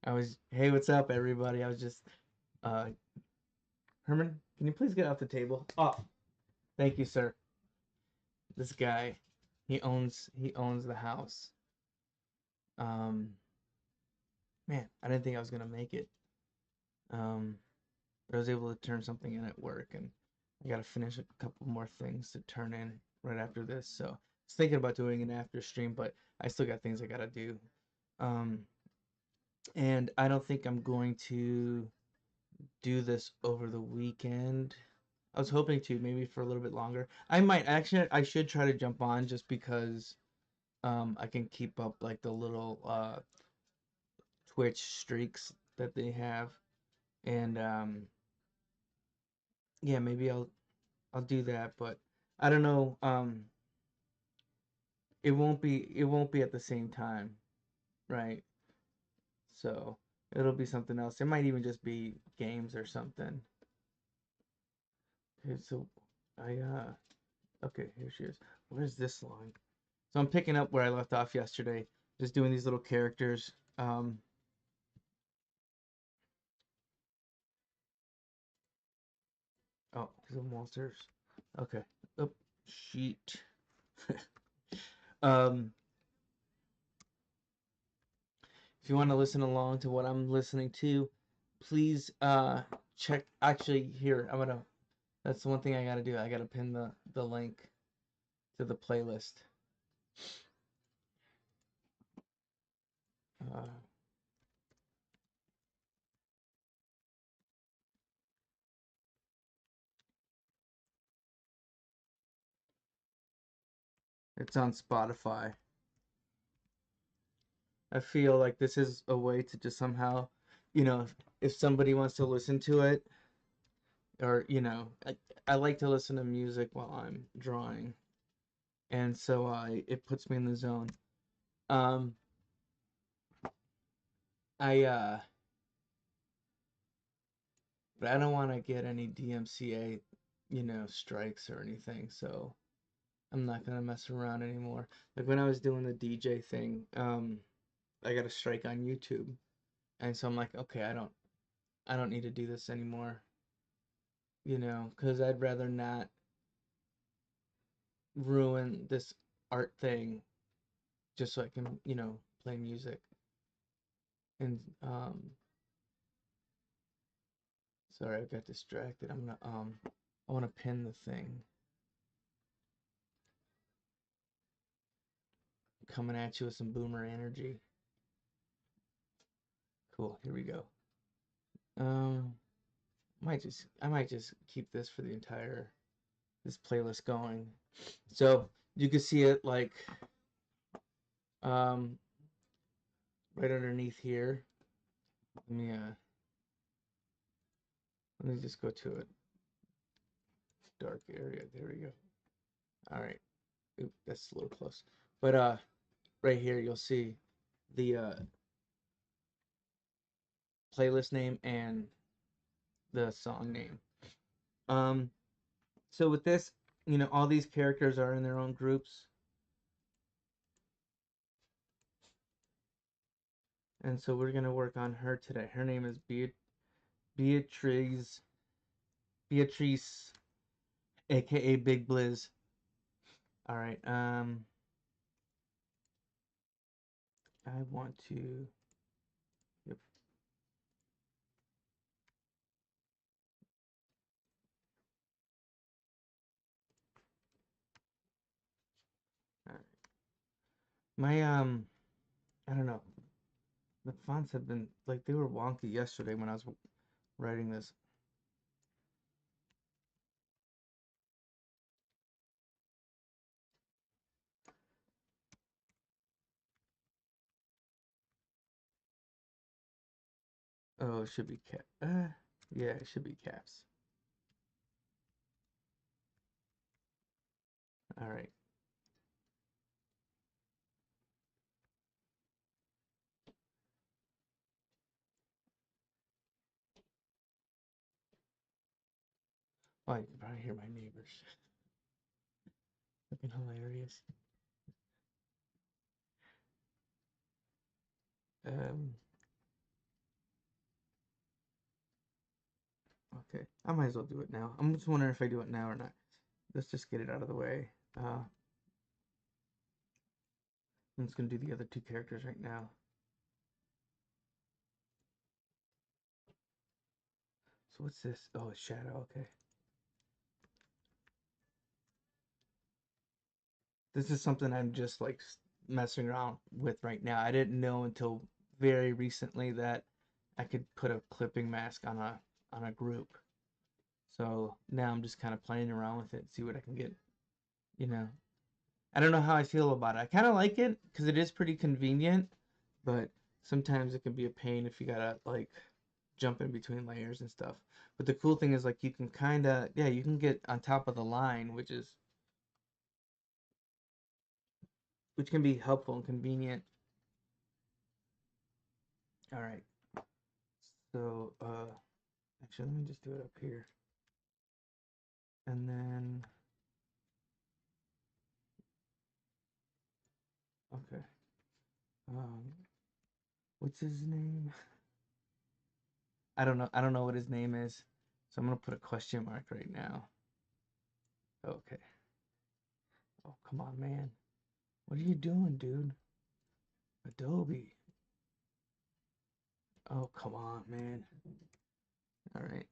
Hey, what's up, everybody? I was just, uh, Herman, can you please get off the table? Oh, thank you, sir. This guy, he owns the house. Um, man, I didn't think I was gonna make it. Um, but I was able to turn something in at work, and I gotta finish a couple more things to turn in right after this. So I was thinking about doing an after stream, but I still got things I gotta do. Um, and I don't think I'm going to do this over the weekend. I was hoping to maybe for a little bit longer. I might actually I should try to jump on just because I can keep up like the little Twitch streaks that they have. And yeah, maybe I'll do that, but I don't know it won't be at the same time, right? So it'll be something else. It might even just be games or something. Okay, so I okay, here she is. Where's this line? So I'm picking up where I left off yesterday, just doing these little characters. Oh, these are monsters. Okay. Oh, sheet. um, if you want to listen along to what I'm listening to, please check. Actually, here I'm gonna. That's the one thing I gotta do. I gotta pin the link to the playlist. Uh, it's on Spotify. I feel like this is a way to just somehow, if somebody wants to listen to it, or I like to listen to music while I'm drawing, and so it puts me in the zone. Um, I but I don't want to get any DMCA, strikes or anything, so I'm not gonna mess around anymore. Like when I was doing the DJ thing, I got a strike on YouTube, and so I'm like, okay, I don't need to do this anymore, because I'd rather not ruin this art thing just so I can, play music. And sorry, I got distracted. I want to pin the thing coming at you with some boomer energy. Cool. Here we go. Um, I might just keep this for the entire this playlist going. So you can see it like um right underneath here. Let me just go to a dark area. There we go. All right. Oop, that's a little close. But right here you'll see the playlist name and the song name. Um so with this, all these characters are in their own groups. And so we're gonna work on her today. Her name is Beatrice Beatrice, aka Big Blizz. All right. I want to. Yep. All right. My I don't know. The fonts have been like they were wonky yesterday when I was writing this. Oh, it should be cap. Yeah, it should be caps. All right. Oh, you can probably hear my neighbors. Looking hilarious. Um, Okay, I might as well do it now. I'm just wondering if I do it now or not. Let's just get it out of the way. I'm just gonna do the other two characters right now. So what's this? Oh, it's Shadow. Okay. This is something I'm just like messing around with right now. I didn't know until very recently that I could put a clipping mask on a group. So now I'm just kind of playing around with it, see what I can get. You know, I don't know how I feel about it. I kind of like it because it is pretty convenient, but sometimes it can be a pain if you gotta like jump in between layers and stuff. But the cool thing is like you can kind of, yeah, you can get on top of the line, which can be helpful and convenient. All right. So, actually, let me just do it up here. And then, okay. Um, what's his name? I don't know. I don't know what his name is. So I'm gonna put a question mark right now. Okay. Oh, come on, man. What are you doing, dude? Adobe. Oh, come on, man. All right.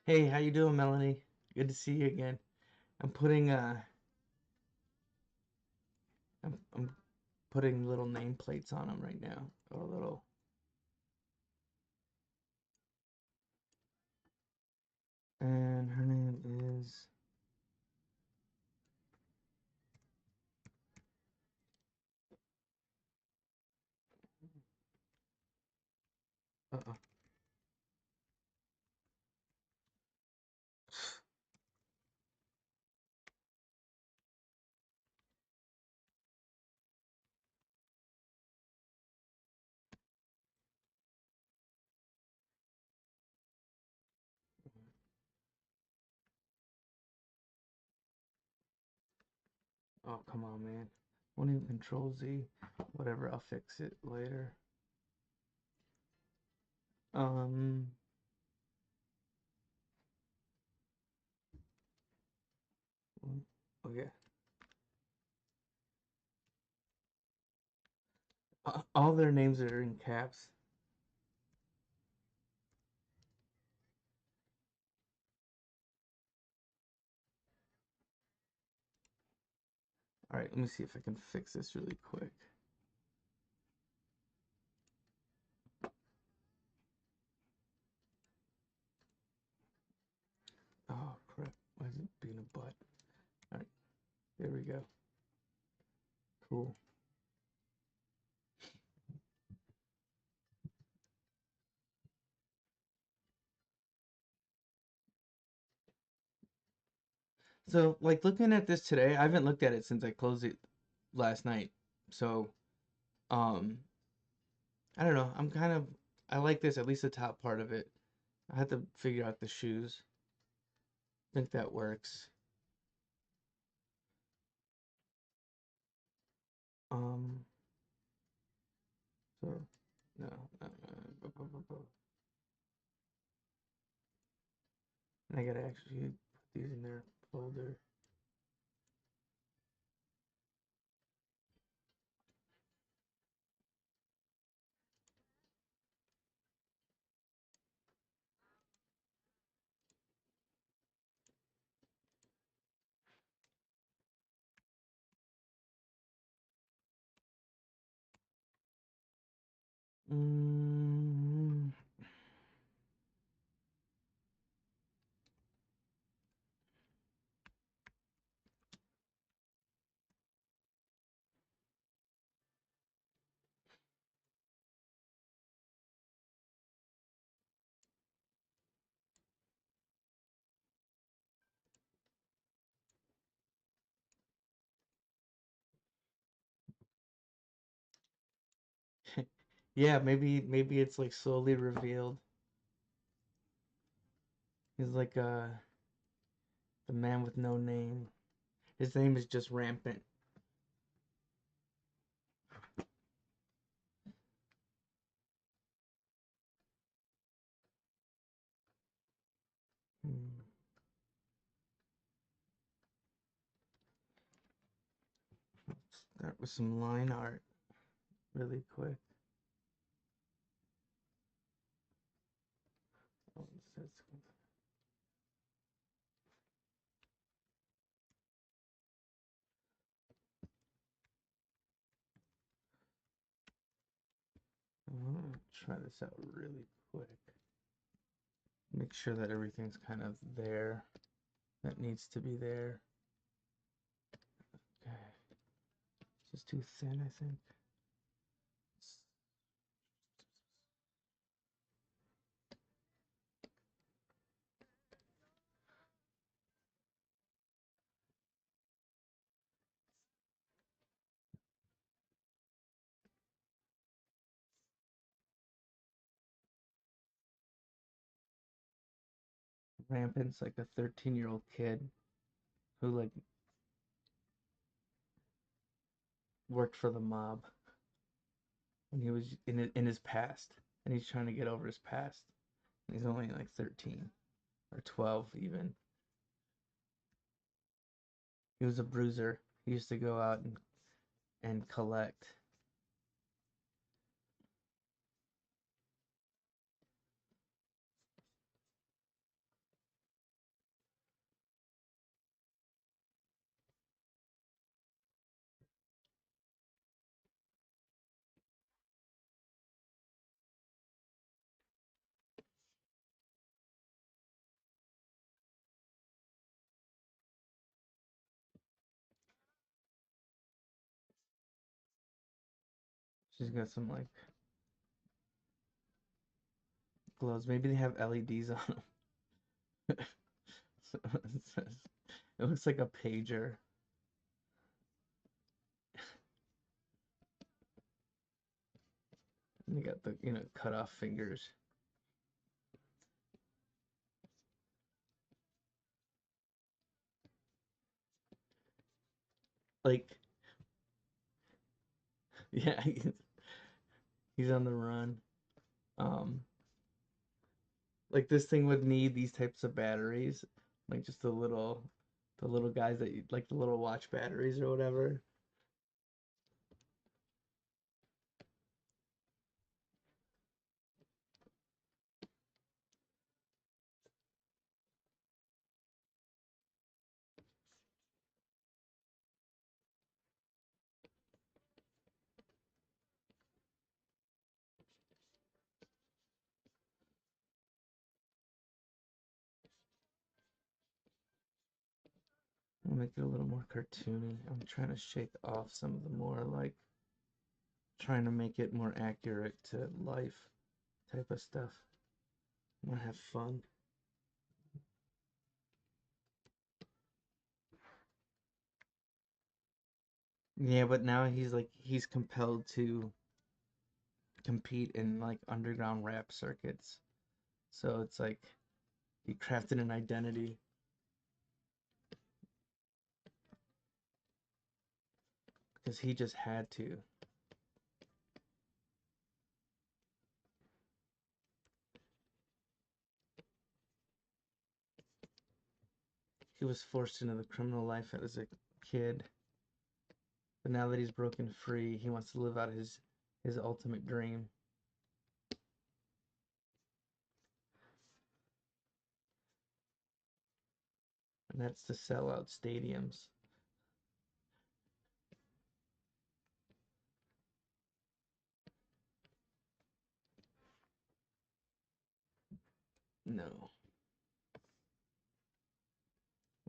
Hey, how you doing, Melanie? Good to see you again. I'm putting I'm putting little nameplates on them right now. Or little. And her name is. Uh-oh. Oh, come on, man. Won't even control Z. Whatever, I'll fix it later. Um, oh yeah. All their names are in caps. All right, let me see if I can fix this really quick. Oh crap! Why is it being a butt? All right, there we go. Cool. So, like looking at this today, I haven't looked at it since I closed it last night. So, um, I don't know. I like this, at least the top part of it. I had to figure out the shoes. I think that works. Um, so no, and I gotta actually put these in their folder. Mm, Yeah, maybe it's like slowly revealed. He's like the man with no name. His name is just Rampant. Hmm. Start with some line art really quick. Oh, it says I'm gonna try this out really quick. Make sure that everything's kind of there that needs to be there. Okay. It's just too thin, I think. Rampant's like a 13-year-old kid who like worked for the mob when he was in his past, and he's trying to get over his past. And he's only like 13 or 12 even. He was a bruiser. He used to go out and collect. She's got some like gloves. Maybe they have LEDs on them. It looks like a pager. And you got the cut off fingers. Like yeah, he's on the run. Um, like this thing would need these types of batteries, like just the little guys that you like the little watch batteries or whatever. I'll make it a little more cartoony. I'm trying to shake off some of the more like trying to make it more accurate to life type of stuff. I'm gonna have fun. Yeah, but now he's compelled to compete in like underground rap circuits. So it's like he crafted an identity because he just had to. He was forced into the criminal life as a kid, but now that he's broken free, he wants to live out his ultimate dream. And that's to sell out stadiums. No.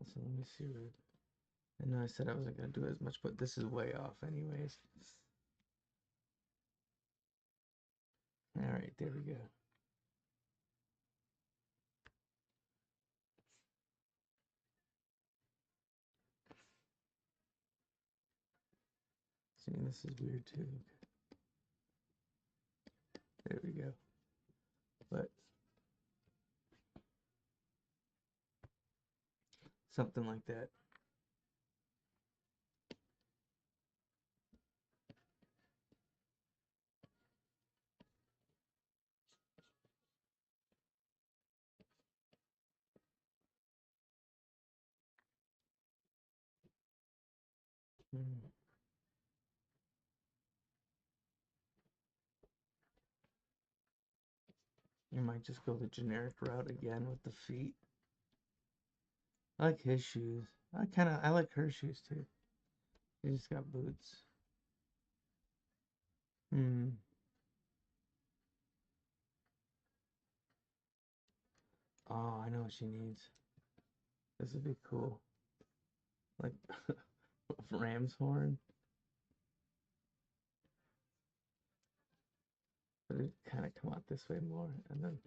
So let me see what I know I said I wasn't gonna do as much, but this is way off anyways. Alright, there we go. See, this is weird too. Something like that. Hmm. You might just go the generic route again with the feet. I like his shoes. I like her shoes too. He just got boots. Hmm. Oh, I know what she needs. This would be cool. Like ram's horn. But it kind of come out this way more, and then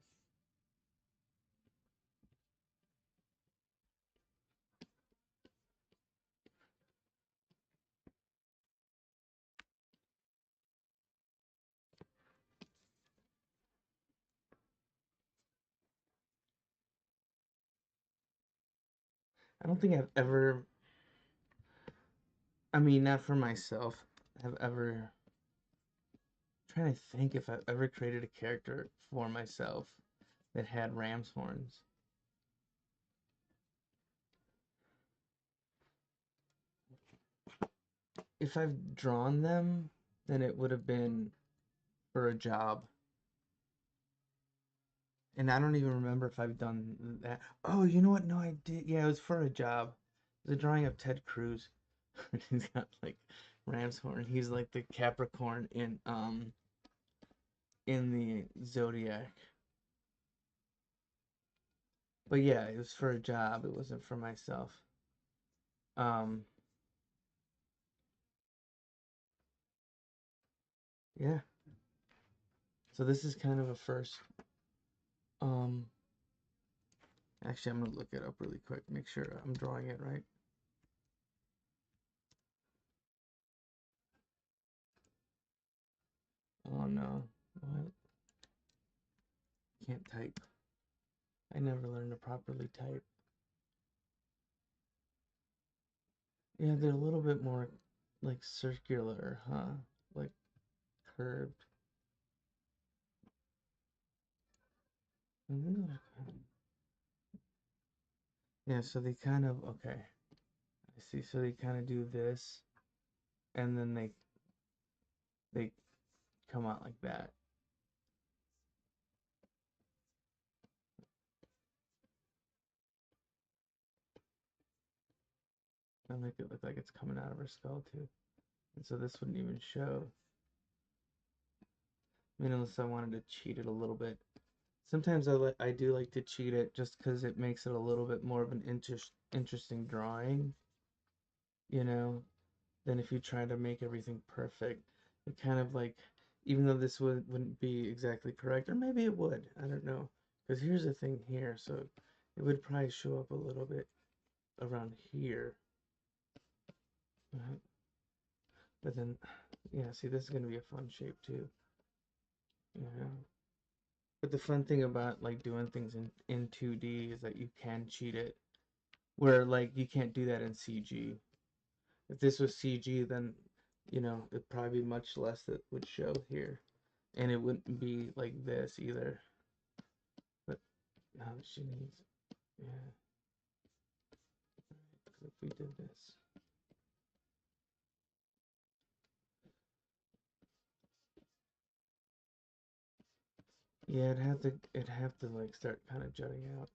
I don't think I've ever. I mean, not for myself. Have ever trying to think if I've ever created a character for myself that had ram's horns. If I've drawn them, then it would have been for a job. And I don't even remember if I've done that. Oh, you know what? No, I did. Yeah, it was for a job. It was a drawing of Ted Cruz. He's got like ram's horn. He's like the Capricorn in the zodiac. But yeah, it was for a job. It wasn't for myself. Um, yeah. So this is kind of a first. Um, Actually, I'm gonna look it up really quick. Make sure I'm drawing it right. Oh no, what? Can't type. I never learned to properly type. Yeah, they're a little bit more like circular, huh? Like curved. Yeah, so they kind of okay. I see. So they kind of do this, and then they come out like that. I make it look like it's coming out of her skull too. And so this wouldn't even show. I mean, unless I wanted to cheat it a little bit. Sometimes I do like to cheat it just because it makes it a little bit more of an interesting drawing, you know, than if you try to make everything perfect. It kind of like, even though this wouldn't be exactly correct, or maybe it would, I don't know. Because here's the thing here, so it would probably show up a little bit around here. But then, yeah, see, this is going to be a fun shape too. Yeah. But the fun thing about like doing things in 2D is that you can cheat it. Where like you can't do that in CG. If this was CG, then it'd probably be much less that would show here, and it wouldn't be like this either. But now she needs, yeah. If we did this, yeah, it'd have to like start kind of jutting out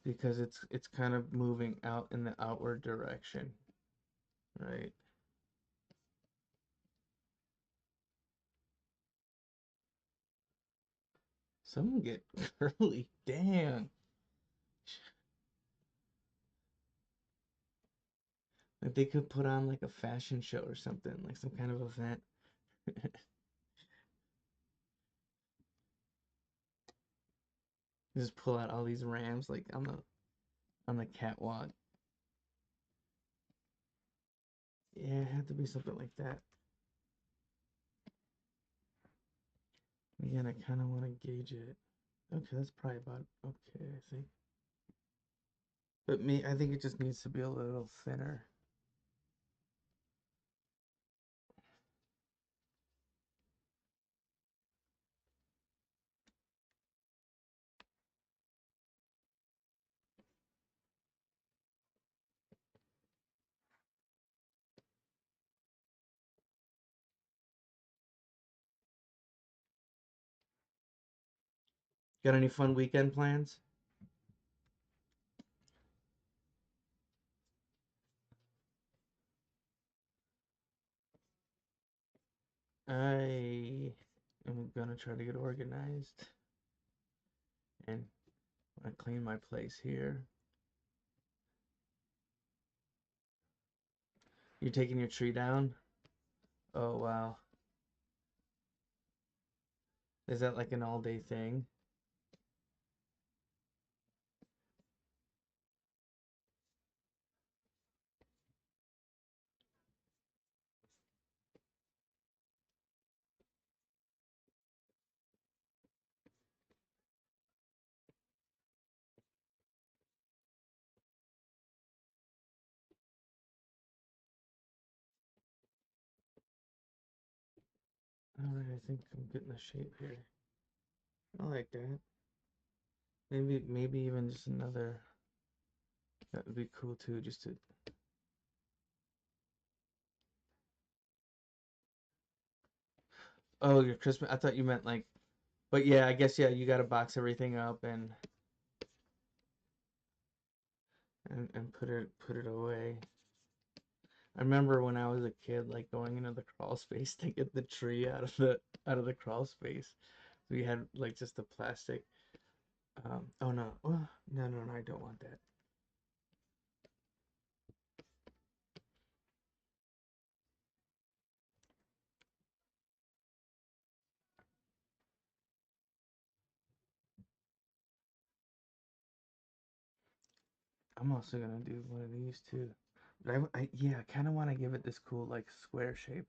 because it's kind of moving out in the outward direction, right? Someone get curly, damn. Like they could put on like a fashion show or something, like some kind of event. Just pull out all these rams like on the catwalk. Yeah, it had to be something like that. Again, I kind of want to gauge it. Okay, that's probably about okay, I think. But I think it just needs to be a little thinner. Got any fun weekend plans? I am gonna try to get organized and I clean my place here. You taking your tree down? Oh wow. Is that like an all day thing? Alright, I think I'm getting the shape here. I like that. Maybe even just another. That would be cool too, just to. Oh, your Christmas. I thought you meant like. But yeah, I guess yeah, you gotta box everything up and put it away. I remember when I was a kid, like going into the crawl space to get the tree out of the crawl space. We had like just the plastic. Oh no, oh, no, I don't want that. I'm also gonna do one of these too. But yeah, I kind of want to give it this cool like square shape.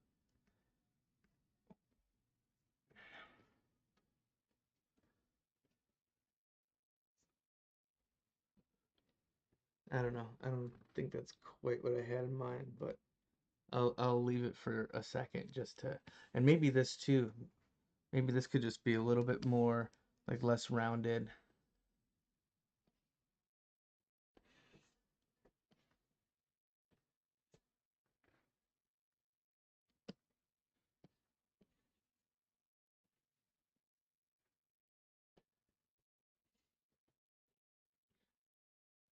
I don't know. I don't think that's quite what I had in mind, but I'll leave it for a second just to, and maybe this too. Maybe this could just be a little bit more like less rounded.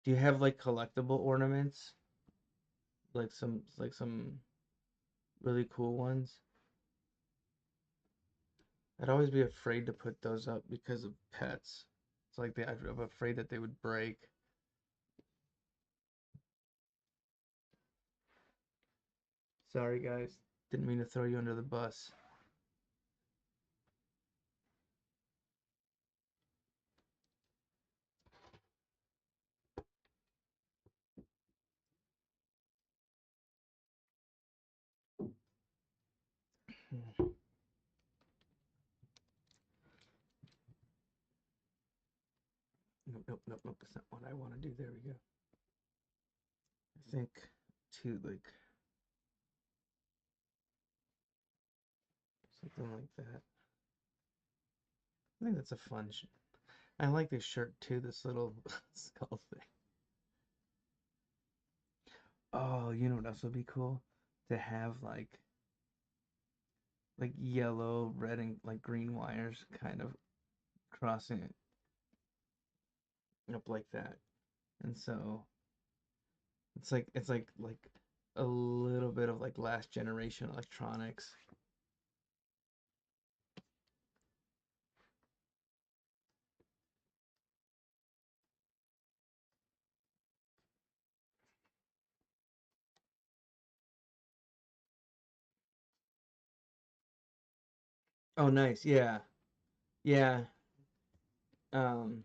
Do you have like collectible ornaments? Like some really cool ones? I'd always be afraid to put those up because of pets. It's like I'm afraid that they would break. Sorry guys, didn't mean to throw you under the bus. Hmm. Nope. That's not what I want to do. There we go. I think too, like something like that. I think that's a fun. I like this shirt too. This little skull thing. Oh, you know what else would be cool? To have like yellow, red, and like green wires kind of crossing it up like that. And so it's like a little bit of like last generation electronics. Oh, nice. Yeah. Yeah. Um,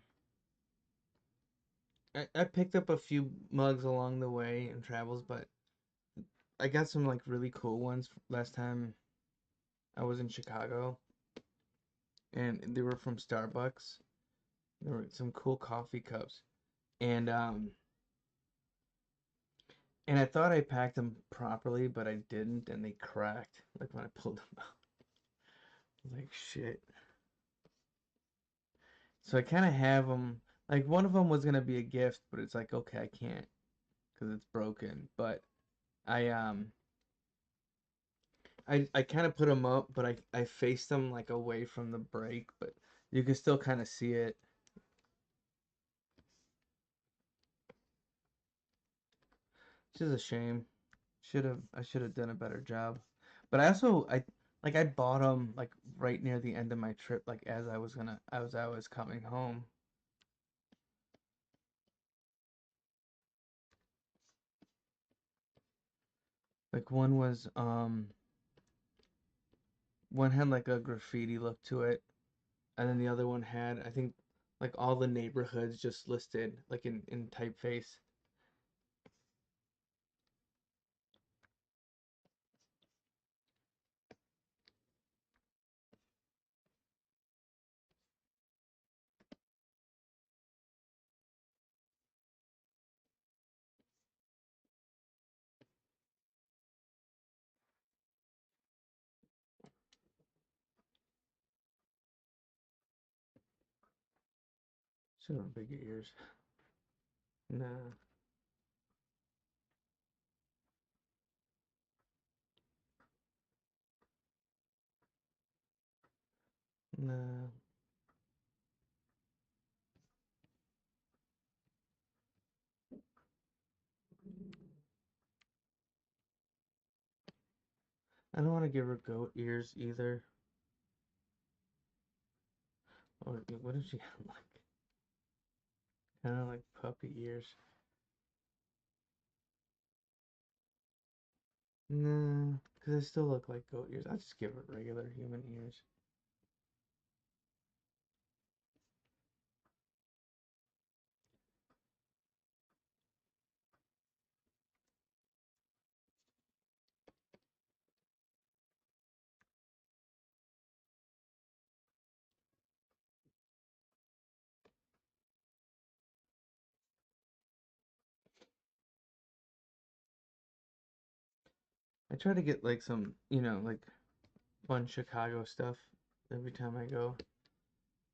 I picked up a few mugs along the way in travels, but I got some like really cool ones last time I was in Chicago, and they were from Starbucks. There were some cool coffee cups, and I thought I packed them properly, but I didn't, and they cracked like when I pulled them out. Like shit. So I kind of have them. Like one of them was gonna be a gift, but it's like okay, I can't because it's broken. But I I kind of put them up, but I faced them like away from the break, but you can still kind of see it. Which is a shame. I should have done a better job. But I bought them like right near the end of my trip, like as I was coming home. Like one had like a graffiti look to it, and then the other one had I think like all the neighborhoods just listed like in typeface. Should have bigger ears. Nah, nah. I don't want to give her goat ears either. Or what if she had like kind of like puppy ears? Nah, because they still look like goat ears. I'll just give her regular human ears. I try to get like some, like fun Chicago stuff every time I go.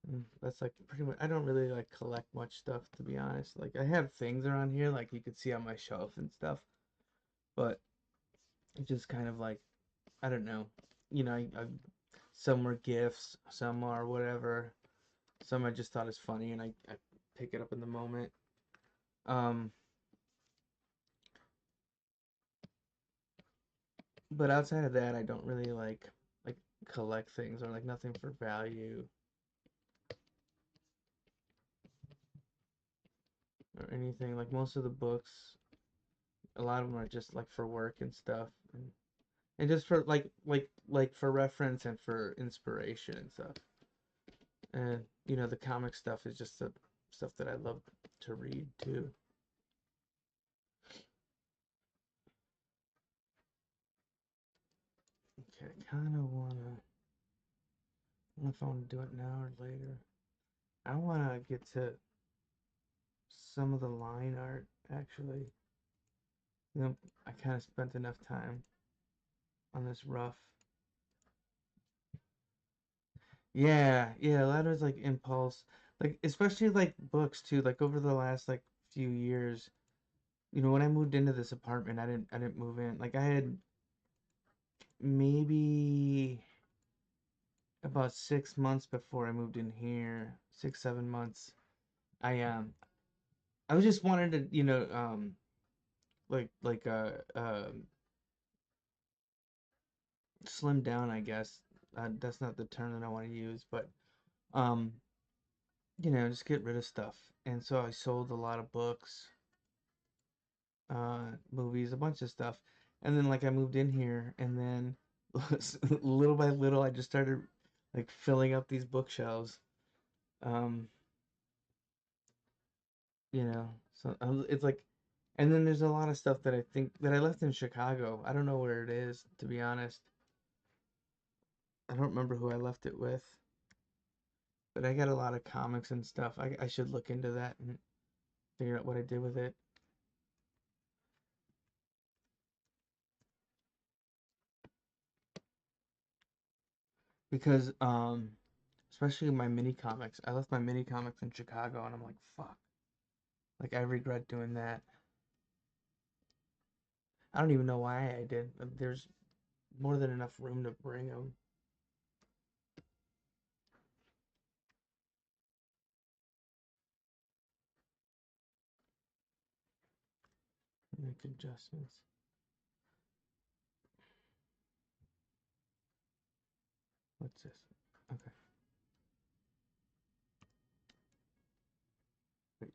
And that's like pretty much. I don't really like collect much stuff to be honest. Like I have things around here, like you could see on my shelf and stuff, but it just kind of like I don't know. Some were gifts, some are whatever. Some I just thought is funny, and I pick it up in the moment. Um, but outside of that, I don't really like collect things or like nothing for value or anything. Like most of the books, a lot of them are just like for work and stuff, and just for like for reference and for inspiration and stuff. And the comic stuff is just the stuff that I love to read too. Okay, I kind of wanna. I don't know if I want to do it now or later. I want to get to some of the line art actually. I kind of spent enough time on this rough. Yeah, yeah, a lot of it's like impulse, like especially like books too. Like over the last like few years, when I moved into this apartment, I didn't move in. Like I had maybe about 6 months before I moved in here, 6, 7 months. I I was just wanted to slim down, I guess. That's not the term that I want to use, but um, just get rid of stuff. And so I sold a lot of books, movies, a bunch of stuff. And then like I moved in here, and then little by little, I just started like filling up these bookshelves. Um, so it's like, and then there's a lot of stuff that I think that I left in Chicago. I don't know where it is, to be honest. I don't remember who I left it with. But I got a lot of comics and stuff. I should look into that and figure out what I did with it. Because especially my mini comics. I left my mini comics in Chicago and I'm like, fuck. Like I regret doing that. I don't even know why I did. There's more than enough room to bring them. Make adjustments. What's this? Okay. Wait.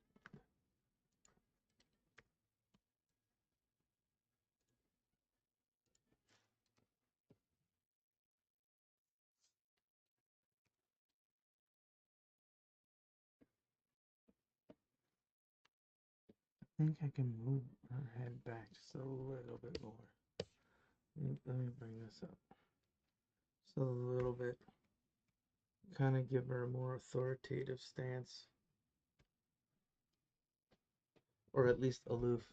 I think I can move her head back just a little bit more. Let me bring this up. Just a little bit. Kind of give her a more authoritative stance. Or at least aloof.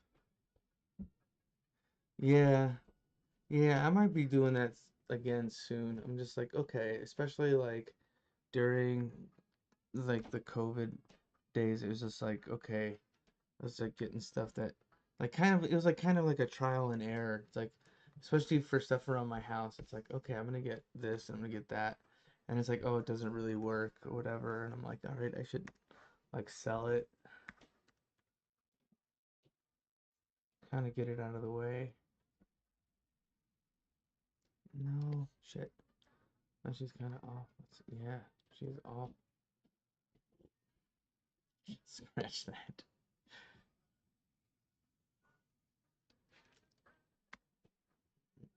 Yeah. Yeah, I might be doing that again soon. I'm just like, okay, especially like during like the COVID days, it was just like, okay, I was like getting stuff that like kind of it was like kind of like a trial and error. It's like especially for stuff around my house, it's like, okay, I'm gonna get this, I'm gonna get that. And it's like, oh, it doesn't really work or whatever. And I'm like, all right, I should like sell it, kind of get it out of the way. No, shit. Now she's kind of off. Yeah, she's off. Scratch that.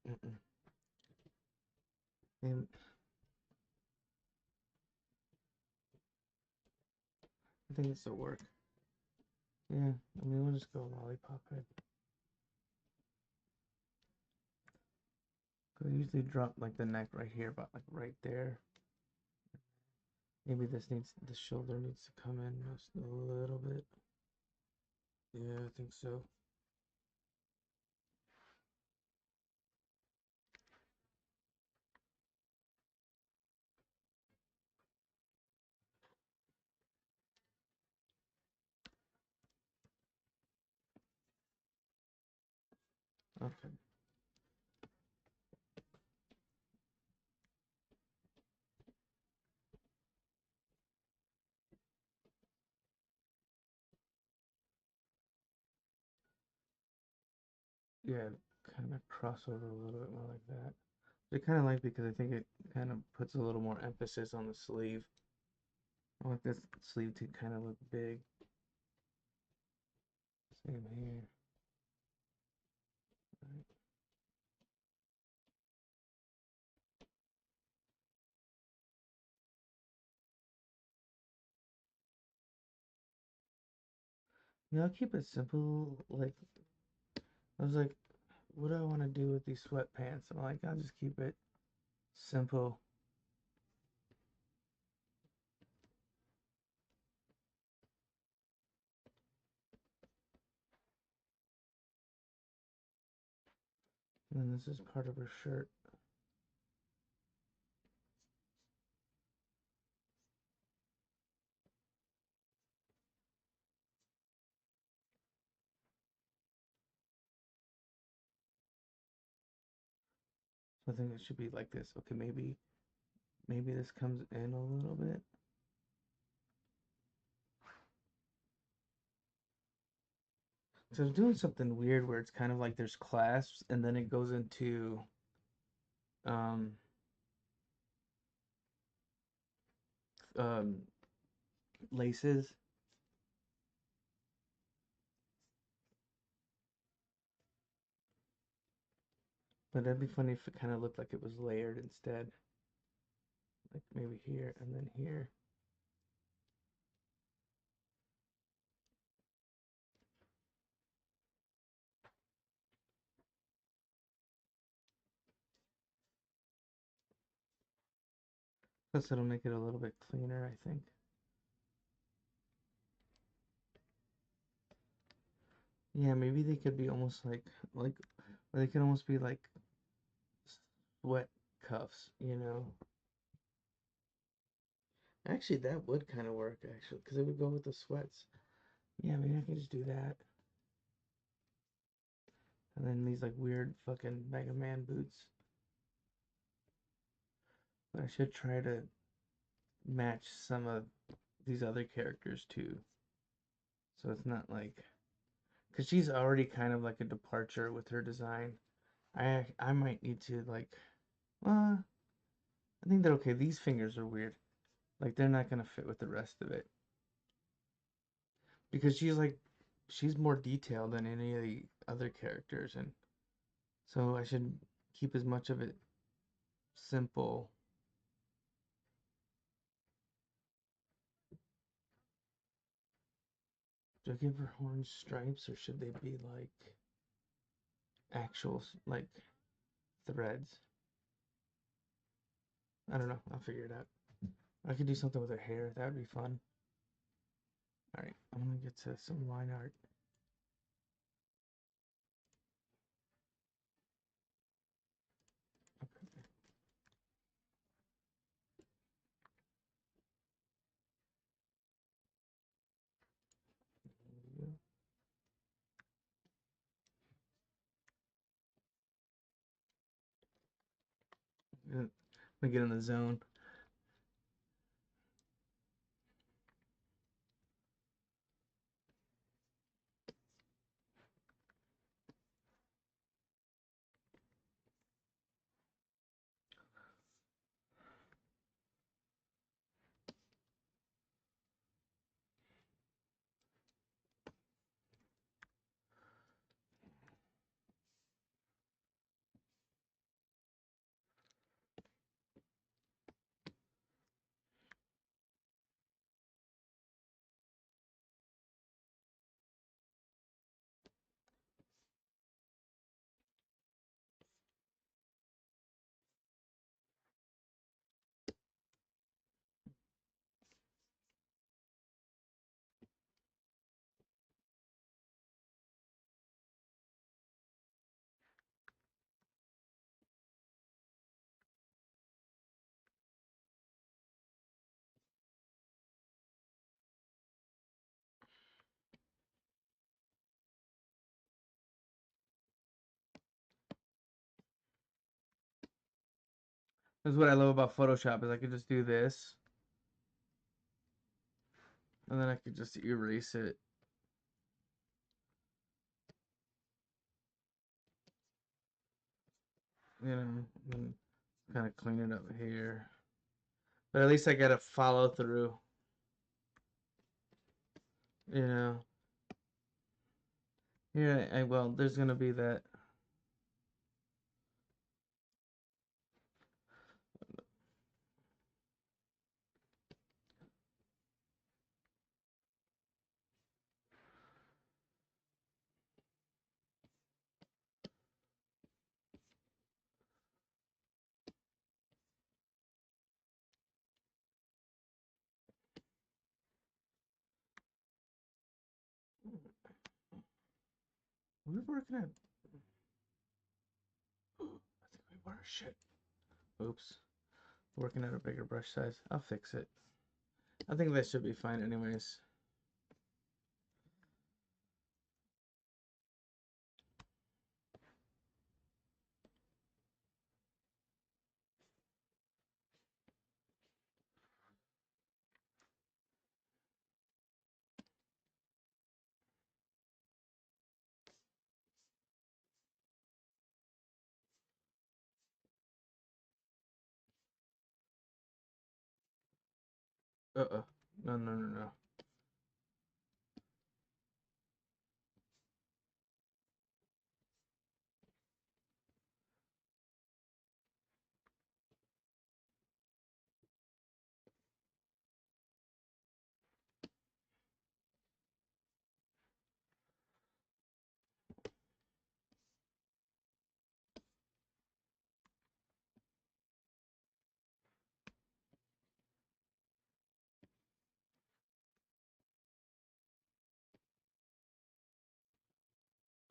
Mm-mm. And I think this will work. Yeah, I mean, we'll just go lollipop head. Cause I usually drop like the neck right here, about like right there. Maybe the shoulder needs to come in just a little bit. Yeah, I think so. Okay. Yeah, kind of cross over a little bit more like that. I kind of like because I think it kind of puts a little more emphasis on the sleeve. I want this sleeve to kind of look big. Same here. Right. Yeah, I'll keep it simple. Like I was like, what do I want to do with these sweatpants? I'm like, I'll just keep it simple. And then this is part of her shirt. So I think it should be like this. Okay, maybe this comes in a little bit. So I'm doing something weird where it's kind of like there's clasps and then it goes into um um laces. But that'd be funny if it kind of looked like it was layered instead. Like maybe here and then here. Plus, it'll make it a little bit cleaner, I think. Yeah, maybe they could be almost like, or they could almost be like sweat cuffs, you know? Actually, that would kind of work, actually, because it would go with the sweats. Yeah, maybe I can just do that. And then these like weird fucking Mega Man boots. But I should try to match some of these other characters too. So it's not like, because she's already kind of like a departure with her design. I might need to like, I think they're okay. These fingers are weird. Like they're not gonna fit with the rest of it. Because she's more detailed than any of the other characters, and so I should keep as much of it simple. Do I give her horn stripes or should they be like actual like threads? I don't know. I'll figure it out. I could do something with her hair. That would be fun. All right, I'm gonna get to some line art. Okay. I'm gonna get in the zone. That's what I love about Photoshop is I could just do this, and then I could just erase it. You know, and kind of clean it up here. But at least I got to follow through. You know. Yeah, well, there's gonna be that. We're working at. I think we were shit. Oops. Working at a bigger brush size. I'll fix it. I think that should be fine, anyways. No, no, no, no.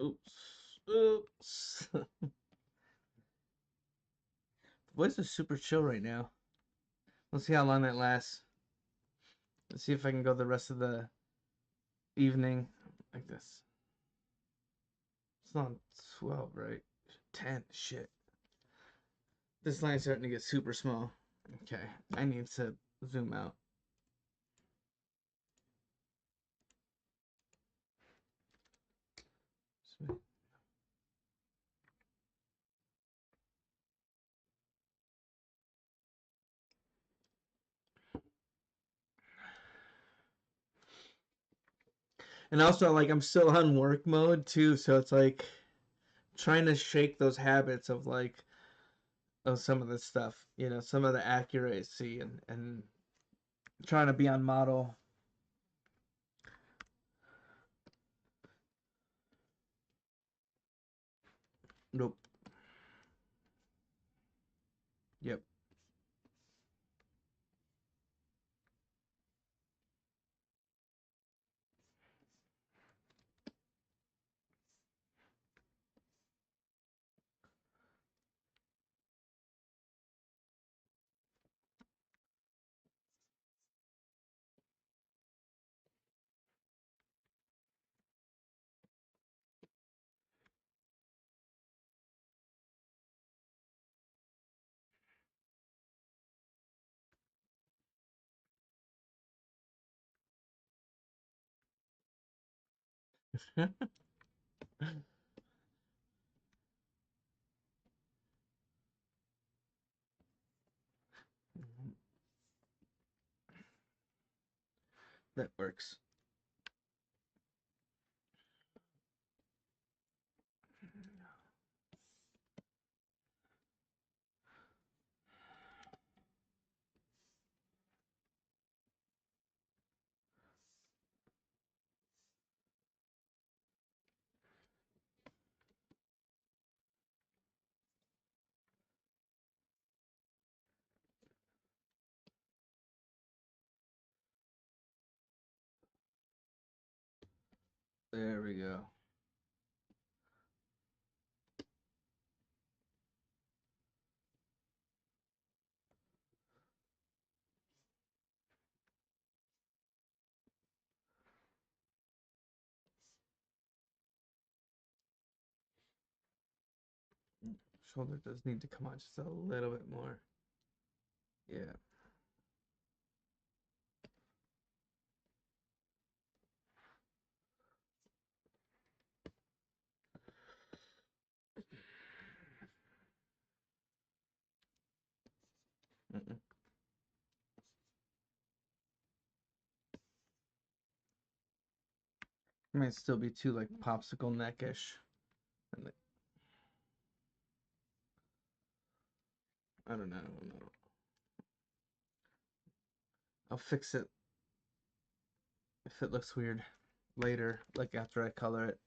Oops. Oops. Voice is super chill right now. Let's see how long that lasts. Let's see if I can go the rest of the evening like this. It's not 12, right? 10. Shit. This line's starting to get super small. Okay. I need to zoom out. And also, like, I'm still on work mode too, so it's like trying to shake those habits of like of some of this stuff, you know, some of the accuracy and trying to be on model. Nope. Yep. That works. There we go. Shoulder does need to come on just a little bit more. Yeah. Mm-mm. It might still be too like popsicle neckish. I don't know. I'll fix it if it looks weird later, like after I color it.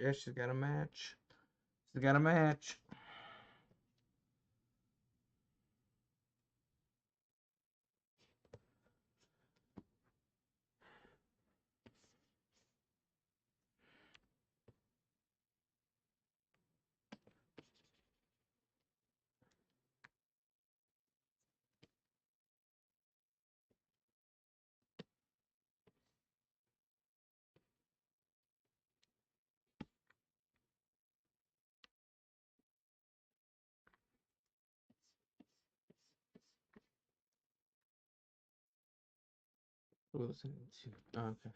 Yeah, she's got a match. She's got a match. What was it? Oh, okay.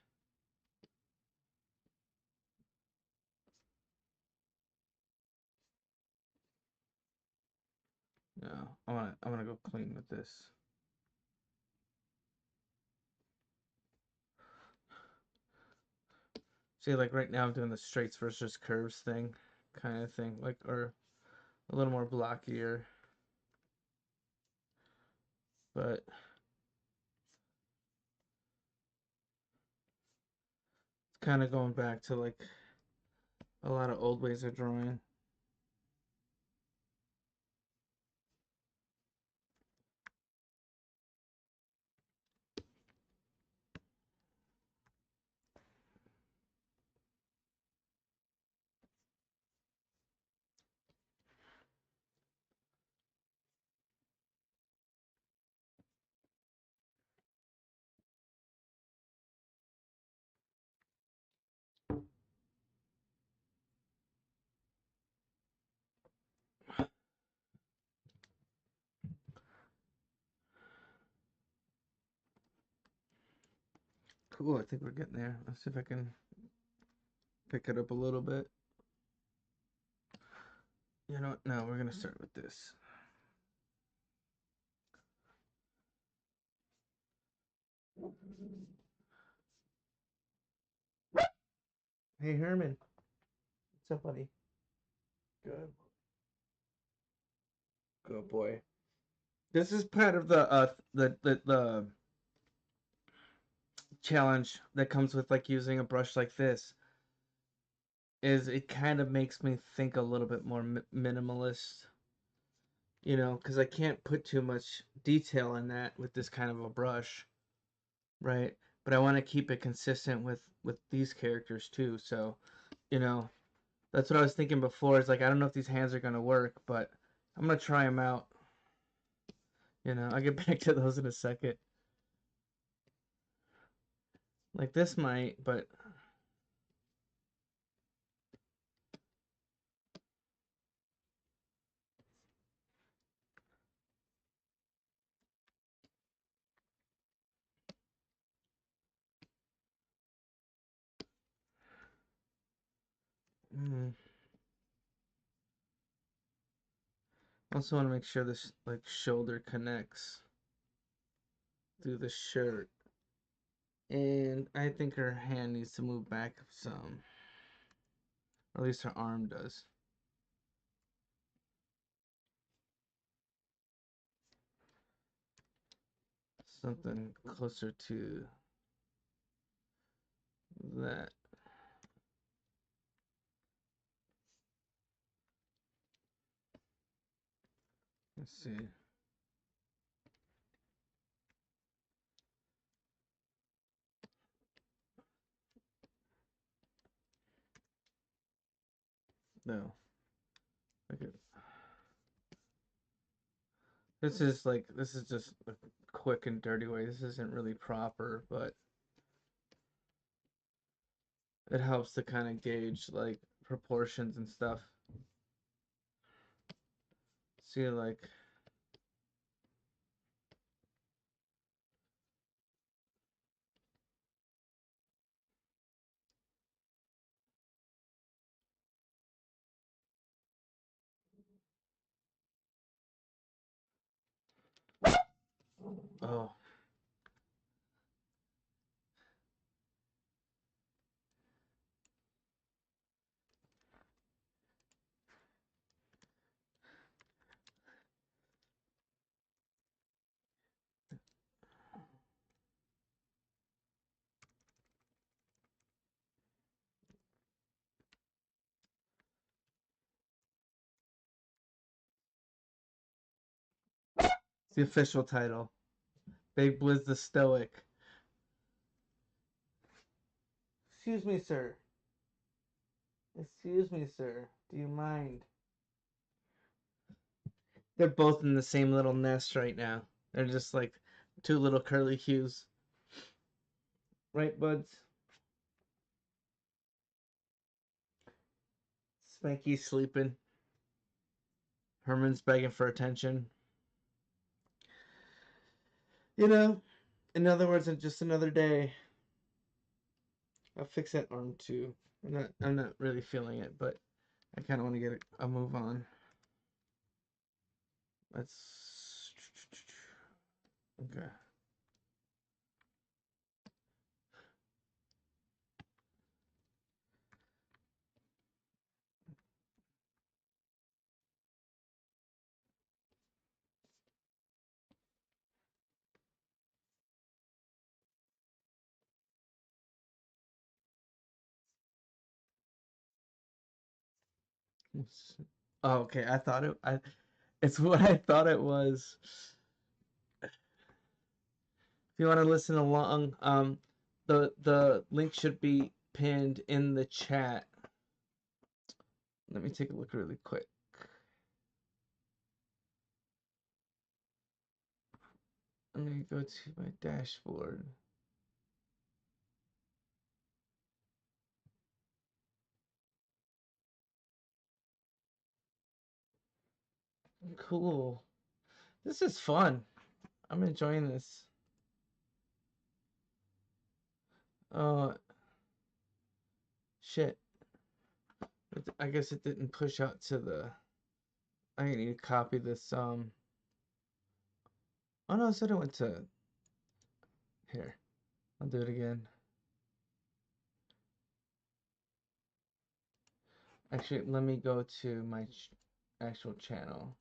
No, I wanna go clean with this. See, like right now I'm doing the straights versus curves thing, kind of thing, like, or a little more blockier. But it's kind of going back to like a lot of old ways of drawing. Cool, I think we're getting there. Let's see if I can pick it up a little bit. You know what? No, we're gonna start with this. Hey Herman, what's up, buddy? Good. Good boy. This is part of the challenge that comes with like using a brush like this. Is it kind of makes me think a little bit more minimalist, you know, because I can't put too much detail in that with this kind of a brush, right? But I want to keep it consistent with these characters too. So, you know, that's what I was thinking before. Is like I don't know if these hands are gonna work, but I'm gonna try them out. You know, I'll get back to those in a second. Like this might, but also want to make sure this like shoulder connects through the shirt. And I think her hand needs to move back some. Or at least her arm does. Something closer to that. Let's see. No. Okay. This is just a quick and dirty way. This isn't really proper, but it helps to kind of gauge like proportions and stuff. See, like, oh, it's the official title. Big Blizz the Stoic. Excuse me, sir. Excuse me, sir. Do you mind? They're both in the same little nest right now. They're just like two little curly cues. Right, buds? Spanky's sleeping. Herman's begging for attention. You know, In other words, it's just another day. I'll fix that arm too. I'm not really feeling it, but I kind of want to get a move on. Let's. Okay. Oh, okay. I thought it. It's what I thought it was. If you want to listen along, the link should be pinned in the chat. Let me take a look really quick. I'm gonna go to my dashboard. Cool. This is fun. I'm enjoying this. Oh, shit. I guess it didn't push out to the. I need to copy this. Oh no, it said it went to. Here. I'll do it again. Actually, let me go to my actual channel.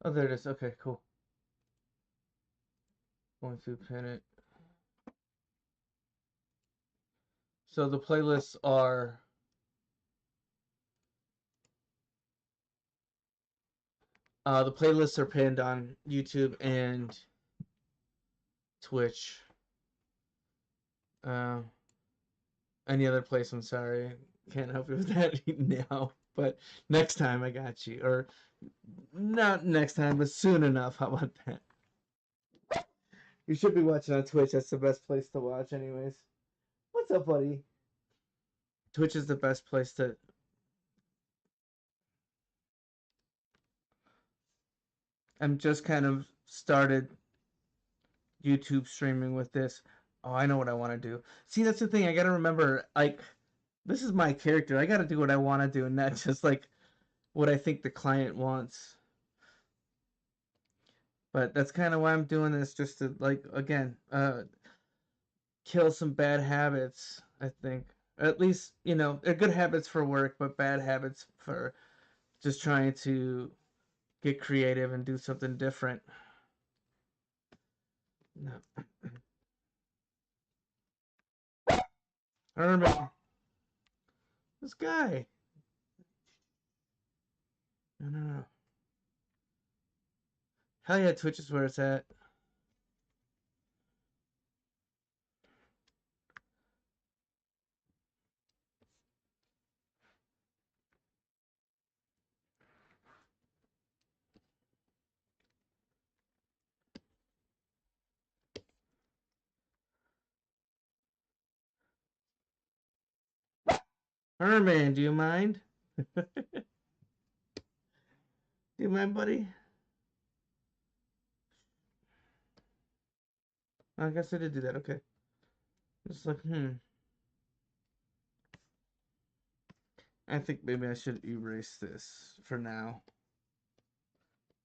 Oh, there it is. Okay, cool. Going to pin it. So the playlists are pinned on YouTube and Twitch. Any other place, I'm sorry. Can't help you with that now. But next time I got you. Or not next time, but soon enough. How about that? You should be watching on Twitch. That's the best place to watch anyways. What's up, buddy? Twitch is the best place to. I'm just kind of started YouTube streaming with this. Oh, I know what I want to do. See, that's the thing. I got to remember, like, this is my character. I got to do what I want to do and not just, like, what I think the client wants. But that's kind of why I'm doing this, just to, like, again, kill some bad habits, I think. At least, they're good habits for work, but bad habits for just trying to get creative and do something different. No. I remember this guy. No. Hell yeah, Twitch is where it's at. Herman, do you mind? Do you mind, buddy? I guess I did do that. Okay. Just like, I think maybe I should erase this for now.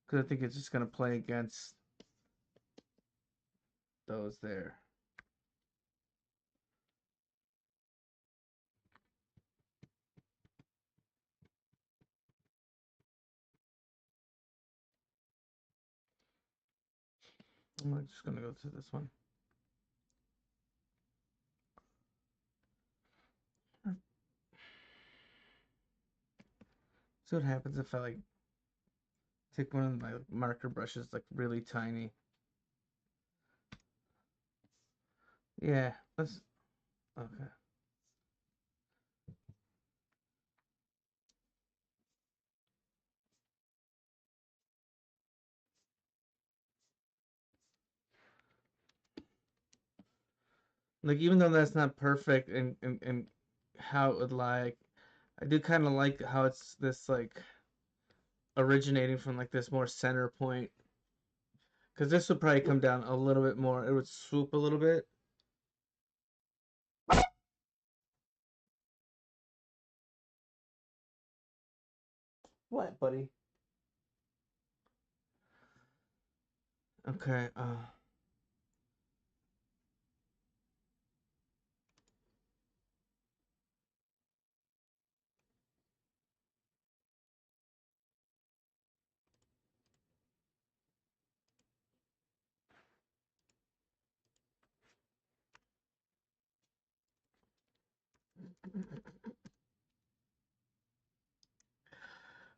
Because I think it's just going to play against those there. I'm just going to go to this one. See what happens if I like take one of my marker brushes like really tiny. Yeah, let's. Okay. Like even though that's not perfect and how it would like. I do kind of like how it's this like originating from like this more center point, because this would probably come down a little bit more. It would swoop a little bit. What, buddy? Okay.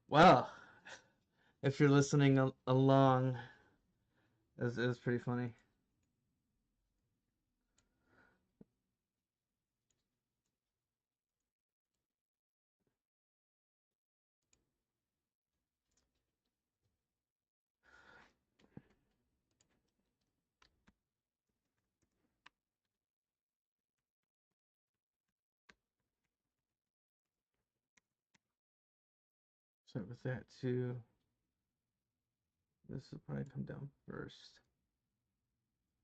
Well, if you're listening along, it was pretty funny. So with that too, this will probably come down first.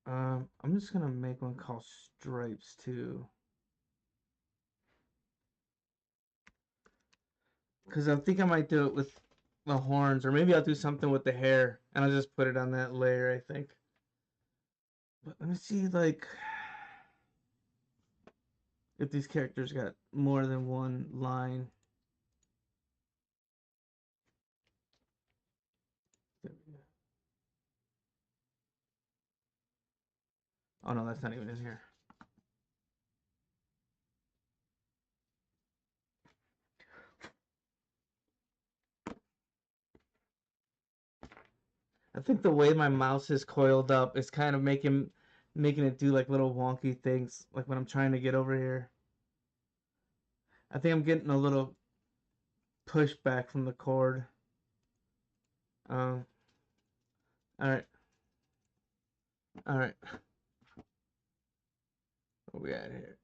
I'm just gonna make one called stripes too, because I think I might do it with the horns, or maybe I'll do something with the hair, and I'll just put it on that layer, I think. But let me see, like, if these characters got more than one line. Oh no, that's not even in here. I think the way my mouse is coiled up is kind of making it do like little wonky things, like when I'm trying to get over here. I think I'm getting a little pushback from the cord. All right, all right. What we at here?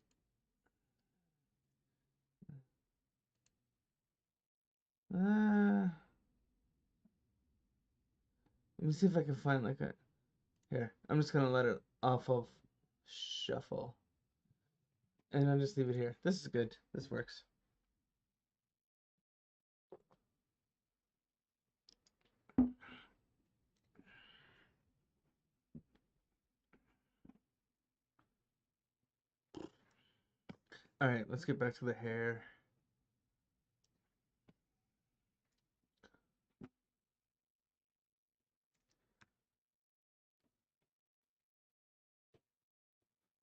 Let me see if I can find like a. Here, I'm just gonna let it off of shuffle, and I'll just leave it here. This is good. This works. All right, let's get back to the hair.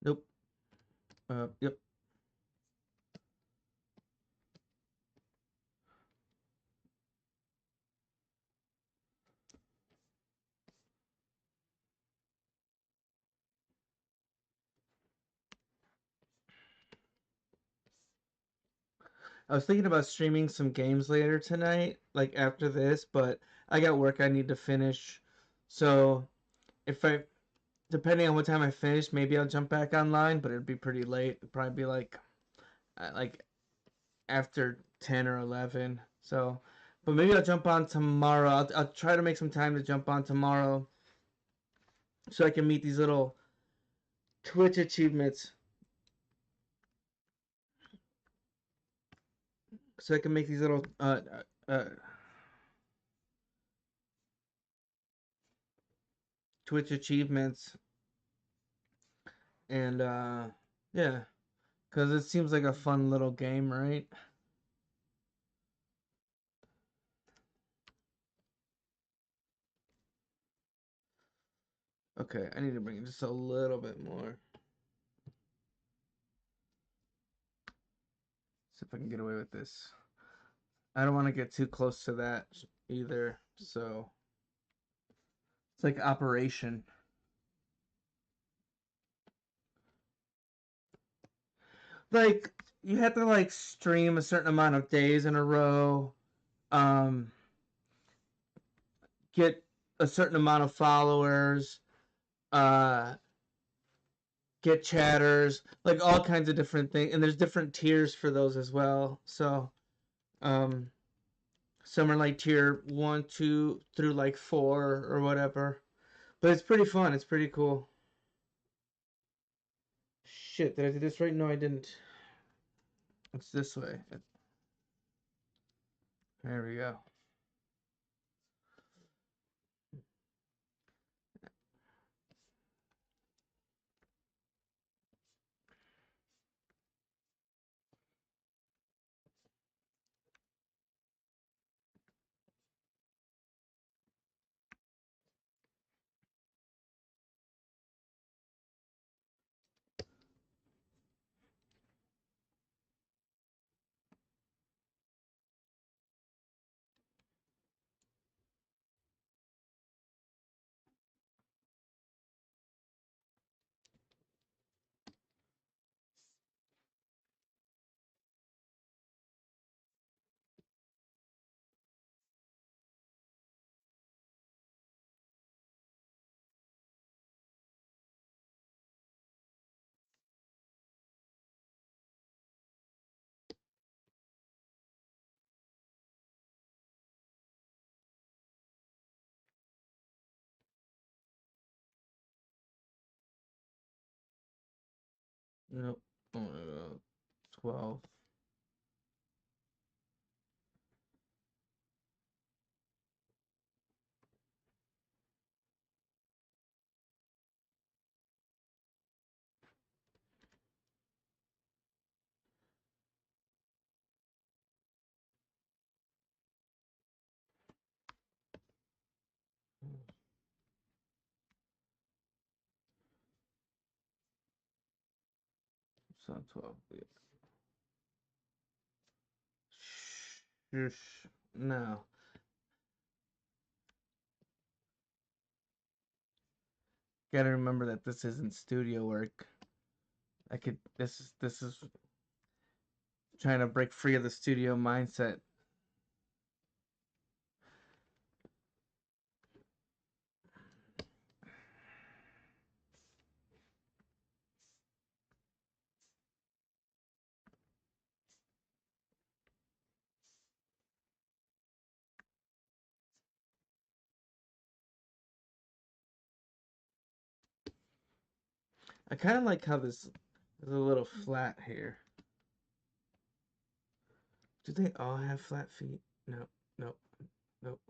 Nope. Yep. I was thinking about streaming some games later tonight, like after this, but I got work I need to finish. So if I, depending on what time I finish, maybe I'll jump back online, but it'd be pretty late. It'd probably be like after 10 or 11. So, but maybe I'll jump on tomorrow. I'll try to make some time to jump on tomorrow so I can meet these little Twitch achievements. So I can make these little Twitch achievements, and yeah, because it seems like a fun little game, right? Okay, I need to bring it just a little bit more. See if I can get away with this. I don't want to get too close to that either, so it's like operation. Like you have to like stream a certain amount of days in a row, um, get a certain amount of followers, uh, get chatters, like all kinds of different things, and there's different tiers for those as well. So um some are like tier 1, 2 through like 4 or whatever, but it's pretty fun. It's pretty cool. Shit, did I do this right? No, I didn't. It's this way. There we go. Nope. 12. So 12. Shush. No. Gotta remember that this isn't studio work. This is trying to break free of the studio mindset. I kind of like how this is a little flat here. Do they all have flat feet? No, nope, nope.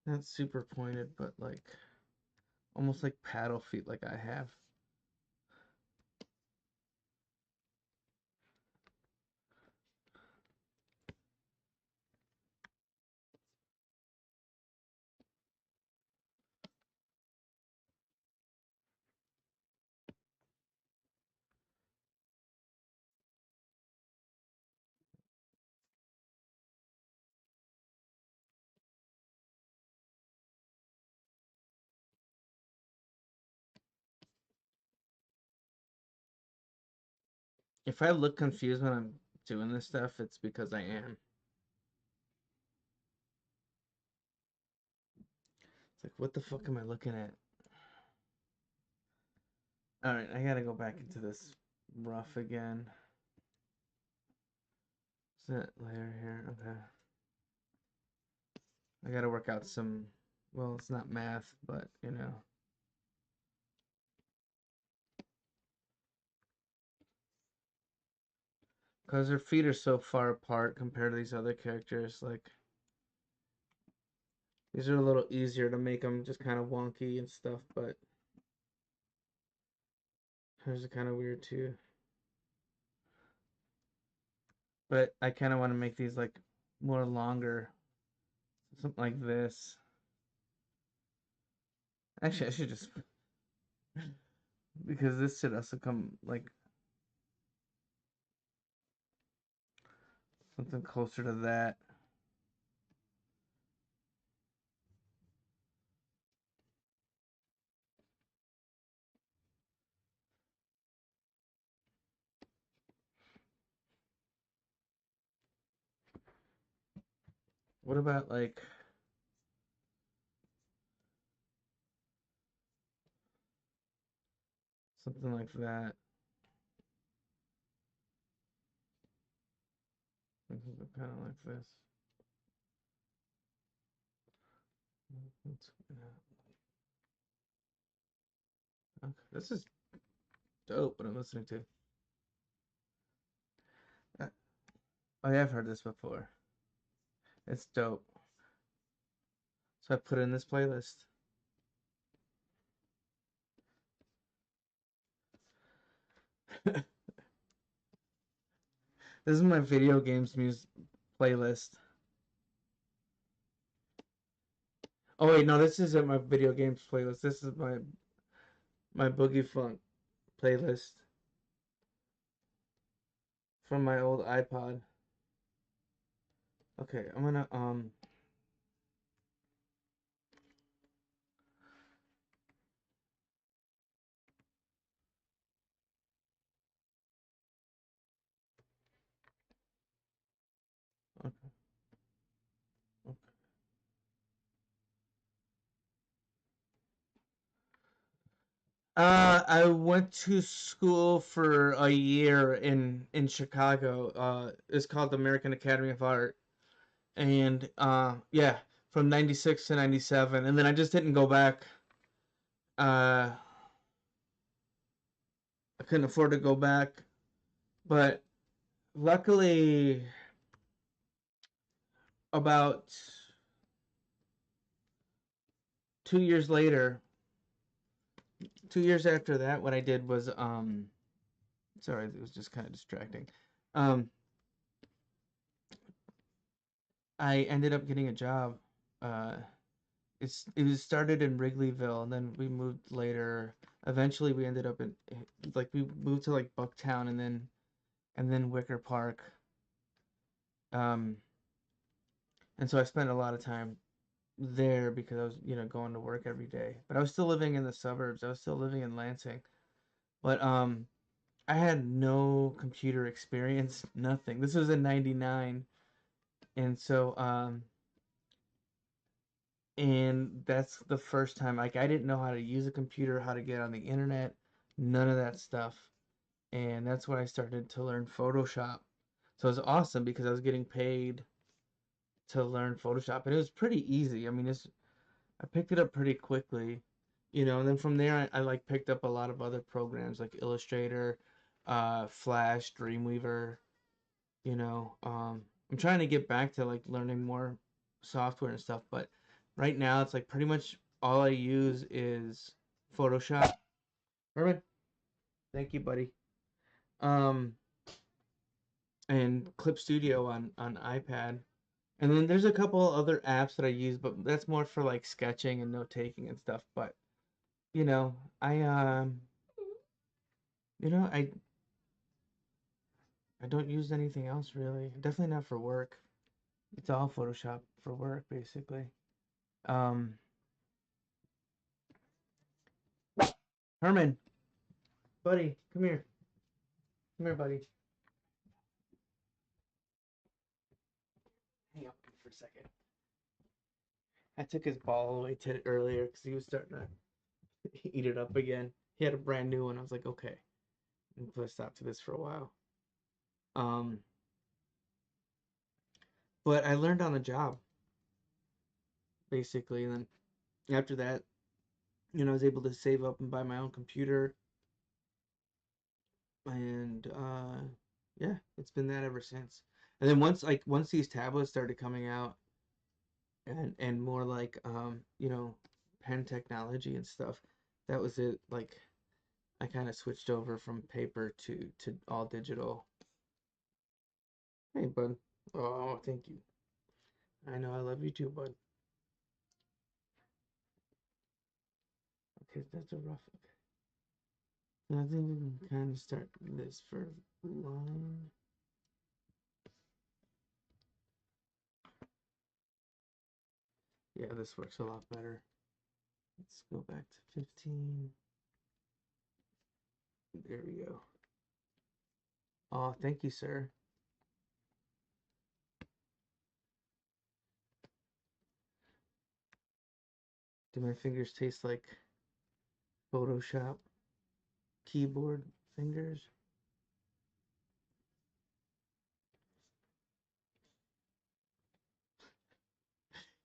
Not super pointed, but like almost like paddle feet like I have. If I look confused when I'm doing this stuff, it's because I am. It's like, what the fuck am I looking at? Alright, I gotta go back into this rough again. Is that layer here? Okay. I gotta work out some, well, it's not math, but you know. Because their feet are so far apart compared to these other characters, like, these are a little easier to make them just kind of wonky and stuff, but hers are kind of weird too. But I kind of want to make these like more longer, something like this. Actually, I should just because this should also come like something closer to that. What about like Something like that. Kind of like this. Okay, this is dope. What I'm listening to. Oh yeah, I've heard this before. It's dope. So I put it in this playlist. This is my video games music playlist. Oh wait, no, this isn't my video games playlist. This is my Boogie Funk playlist from my old iPod. Okay, I'm gonna okay, okay. I went to school for a year in Chicago. It's called the American Academy of Art, and yeah, from '96 to '97, and then I just didn't go back. Uh, I couldn't afford to go back, but luckily, about 2 years later, 2 years after that, what I did was sorry, it was just kind of distracting. Um, I ended up getting a job. Uh, it was started in Wrigleyville, and then we moved later. Eventually, we ended up in like we moved to like Bucktown, and then Wicker Park. Um, and so I spent a lot of time there because I was, going to work every day. But I was still living in the suburbs. I was still living in Lansing. But I had no computer experience, nothing. This was in '99, and so and that's the first time like I didn't know how to use a computer, how to get on the internet, none of that stuff. And that's when I started to learn Photoshop. So it was awesome because I was getting paid to learn Photoshop, and it was pretty easy. I mean, I picked it up pretty quickly, and then from there I like picked up a lot of other programs like Illustrator, Flash, Dreamweaver, I'm trying to get back to like learning more software and stuff, but right now it's like pretty much all I use is Photoshop. Herman, thank you, buddy. Um, and Clip Studio on iPad. And then there's a couple other apps that I use, but that's more for like sketching and note taking and stuff. But you know, I you know, I don't use anything else really. Definitely not for work. It's all Photoshop for work basically. Um, Herman, buddy, come here. Come here, buddy. Hang up for a second. I took his ball away earlier because he was starting to eat it up again. He had a brand new one. I was like, okay, I'm put a stop to this for a while. Um, but I learned on the job basically, and then after that, I was able to save up and buy my own computer, and yeah, it's been that ever since. And then once these tablets started coming out, and more like pen technology and stuff, that was it. Like I kind of switched over from paper to all digital. Hey, bud. Oh, thank you. I know I love you too, bud. Okay, that's a rough. Okay. So I think we can kind of start this for line. Yeah, this works a lot better. Let's go back to 15. There we go. Oh, thank you, sir. Do my fingers taste like Photoshop? keyboard fingers.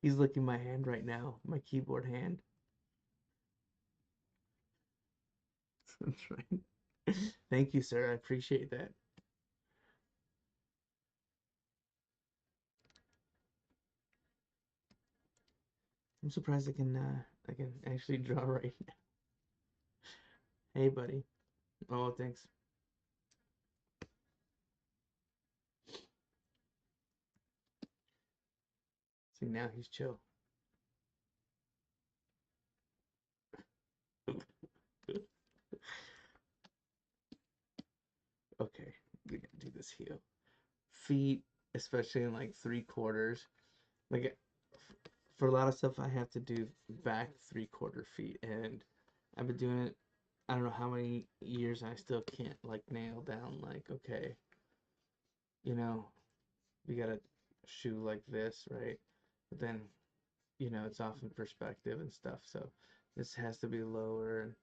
He's licking my hand right now, my keyboard hand. That's right. Thank you, sir. I appreciate that. I'm surprised I can actually draw right now. Hey, buddy. Oh, thanks. See, now he's chill. Okay, we gotta do this heel. Feet, especially in like 3/4. Like for a lot of stuff, I have to do back 3/4 feet, and I've been doing it. I don't know how many years, and I still can't like nail down like, okay, you know, we got a shoe like this, right? But then, it's off in perspective and stuff. So this has to be lower, and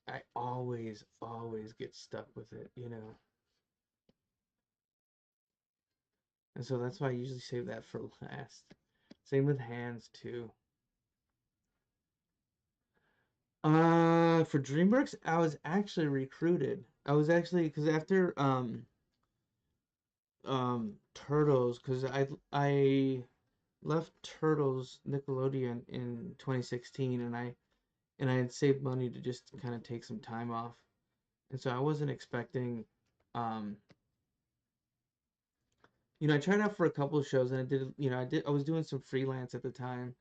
I always get stuck with it. And so that's why I usually save that for last. Same with hands too. For DreamWorks, I was actually recruited. I was actually because after Turtles, because I left Turtles Nickelodeon in 2016, and I had saved money to just kind of take some time off, and so I wasn't expecting, um, I tried out for a couple of shows, and I was doing some freelance at the time,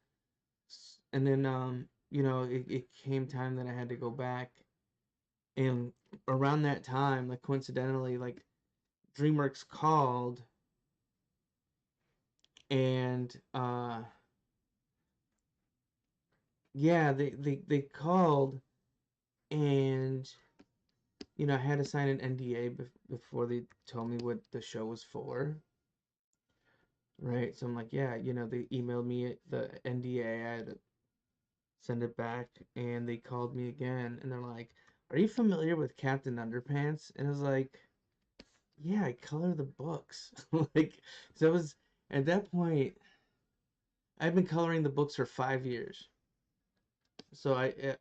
and then it came time that I had to go back, and around that time, like coincidentally, like DreamWorks called, and yeah, they called, and I had to sign an NDA before they told me what the show was for, right? So I'm like, yeah, they emailed me the NDA. I had to send it back, and they called me again, and they're like, "Are you familiar with Captain Underpants?" And I was like, "Yeah, I color the books." Like, so it was at that point. I've been coloring the books for 5 years. So it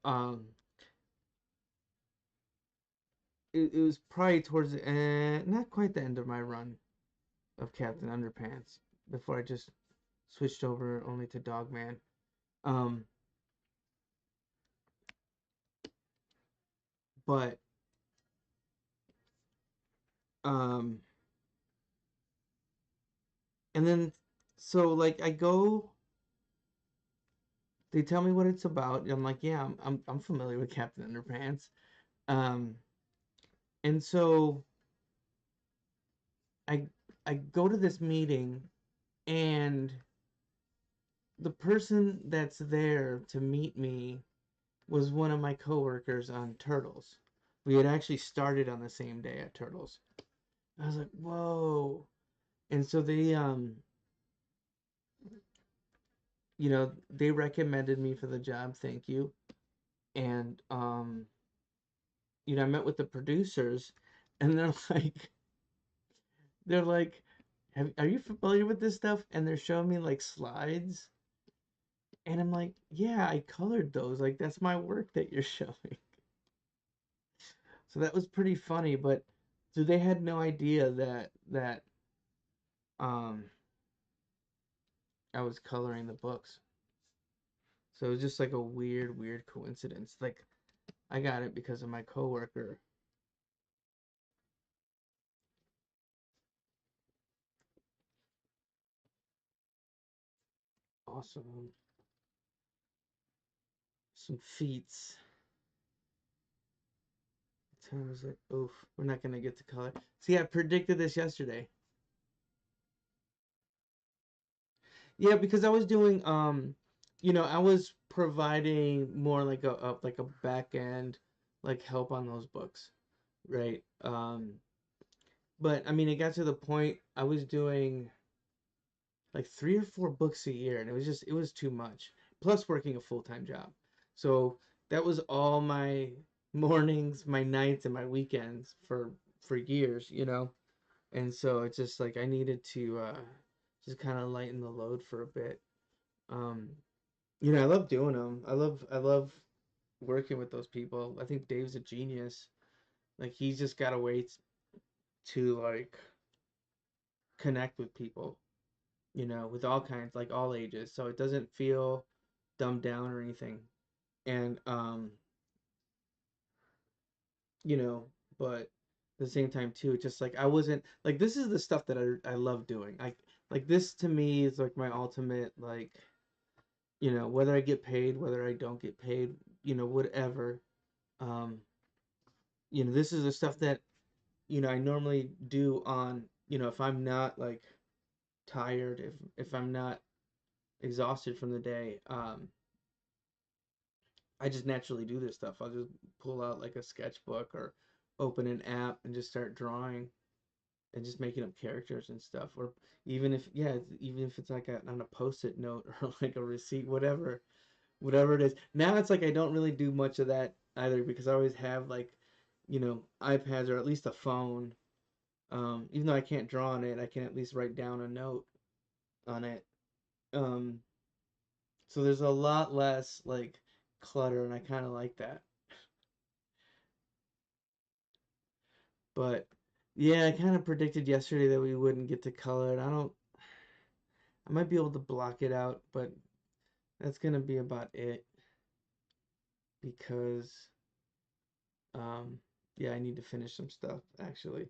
was probably towards the end, not quite the end of my run of Captain Underpants before I just switched over only to Dogman. Um, but um, and then so like I go, they tell me what it's about. I'm like, yeah, I'm familiar with Captain Underpants. Um, and so I I go to this meeting, and the person that's there to meet me was one of my coworkers on Turtles. We had actually started on the same day at Turtles. I was like, whoa. And so they recommended me for the job, thank you. And I met with the producers, and they're like, are you familiar with this stuff? And they're showing me like slides. And I'm like, yeah, I colored those. Like, that's my work that you're showing. So that was pretty funny, but so they had no idea that um I was coloring the books. So it was just like a weird coincidence. Like I got it because of my coworker. Awesome. Some feats. Time was like, oof, we're not gonna get to color. See, I predicted this yesterday. Yeah, because I was doing I was providing more like a back end like help on those books, right? But I mean, it got to the point I was doing like 3 or 4 books a year, and it was too much. Plus working a full-time job. So that was all my mornings, my nights, and my weekends for years, And so it's just like I needed to just kind of lighten the load for a bit. Um, I love doing them. I love working with those people. I think Dave's a genius. Like he's just got a way to like connect with people, with all kinds, like all ages. So it doesn't feel dumbed down or anything. And you know, but at the same time too, it's just like I wasn't like this is the stuff that I love doing. Like this to me is like my ultimate like, whether I get paid, whether I don't get paid, whatever. Um, this is the stuff that, I normally do on, if I'm not like tired, if I'm not exhausted from the day, I just naturally do this stuff. I'll just pull out like a sketchbook or open an app and just start drawing and just making up characters and stuff. Or even if it's like on a post-it note or like a receipt, whatever it is. Now it's like I don't really do much of that either because I always have like, iPads or at least a phone. Even though I can't draw on it, I can at least write down a note on it. Um, so there's a lot less like clutter, and I kind of like that. But yeah, I kind of predicted yesterday that we wouldn't get to color it. I might be able to block it out, but that's gonna be about it because um, yeah, I need to finish some stuff actually.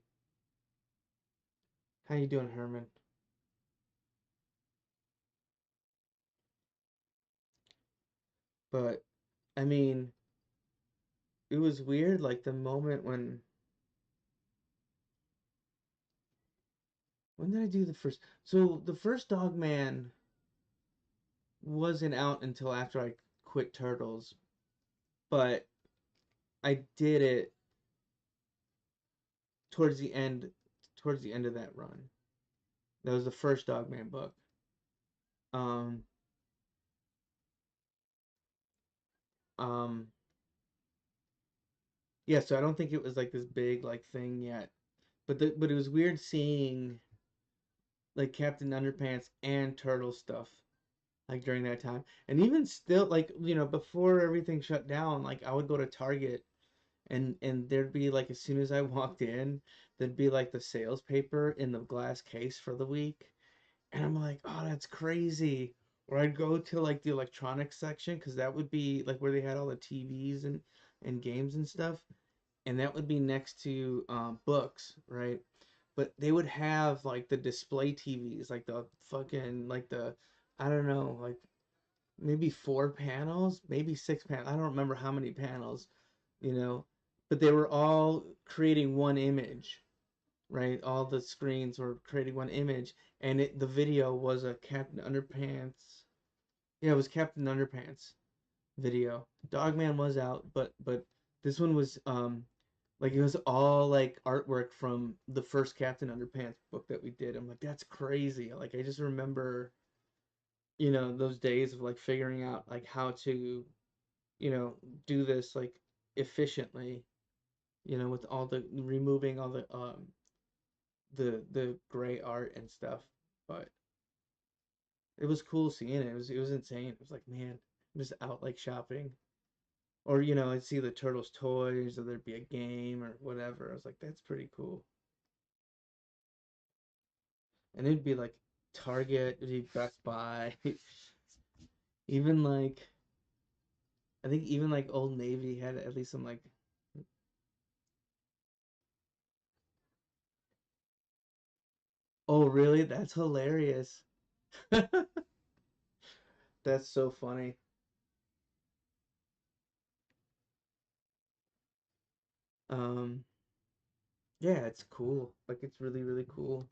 How you doing, Herman? But I mean, it was weird like the moment when did I do the first? So the first Dog Man wasn't out until after I quit Turtles, but I did it towards the end towards the end of that run. That was the first Dog Man book. Um um yeah, so I don't think it was like this big like thing yet. But it was weird seeing like Captain Underpants and Turtle stuff like during that time. And even still like, before everything shut down, like I would go to Target and there'd be like as soon as I walked in, there'd be like the sales paper in the glass case for the week. And I'm like, oh, that's crazy. Or I'd go to like the electronics section because that would be like where they had all the TVs and games and stuff. And that would be next to books, right? But they would have like the display TVs, like the fucking like the I don't know, like maybe 4 panels, maybe 6 panels. I don't remember how many panels, you know, but they were all creating one image, right? All the screens were creating one image, and the video was a Captain Underpants. Yeah, it was Captain Underpants video. Dogman was out, but this one was like it was all like artwork from the first Captain Underpants book that we did. I'm like, that's crazy. Like I just remember, those days of like figuring out like how to, you know, do this like efficiently, with all the removing all the gray art and stuff. But it was cool seeing it. It was insane. It was like, man, I'm just out like shopping. Or, I'd see the Turtles toys or there'd be a game or whatever. I was like, that's pretty cool. And it'd be like Target, it'd be Best Buy. Even like I think even like Old Navy had at least some like, oh really? That's hilarious. That's so funny. Um yeah, it's cool. Like it's really, really cool.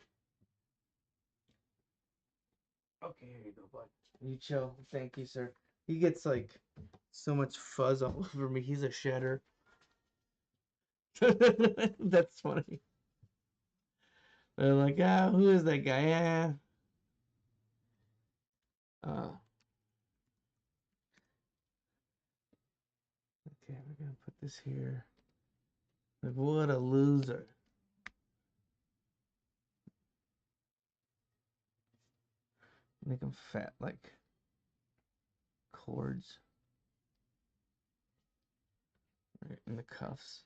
Okay, here you go, bud. You chill. Thank you, sir. He gets like so much fuzz all over me. He's a shedder. That's funny. They're like, who is that guy? Yeah. Uh, okay, we're gonna put this here. Like, what a loser. Make them fat like cords. Right in the cuffs.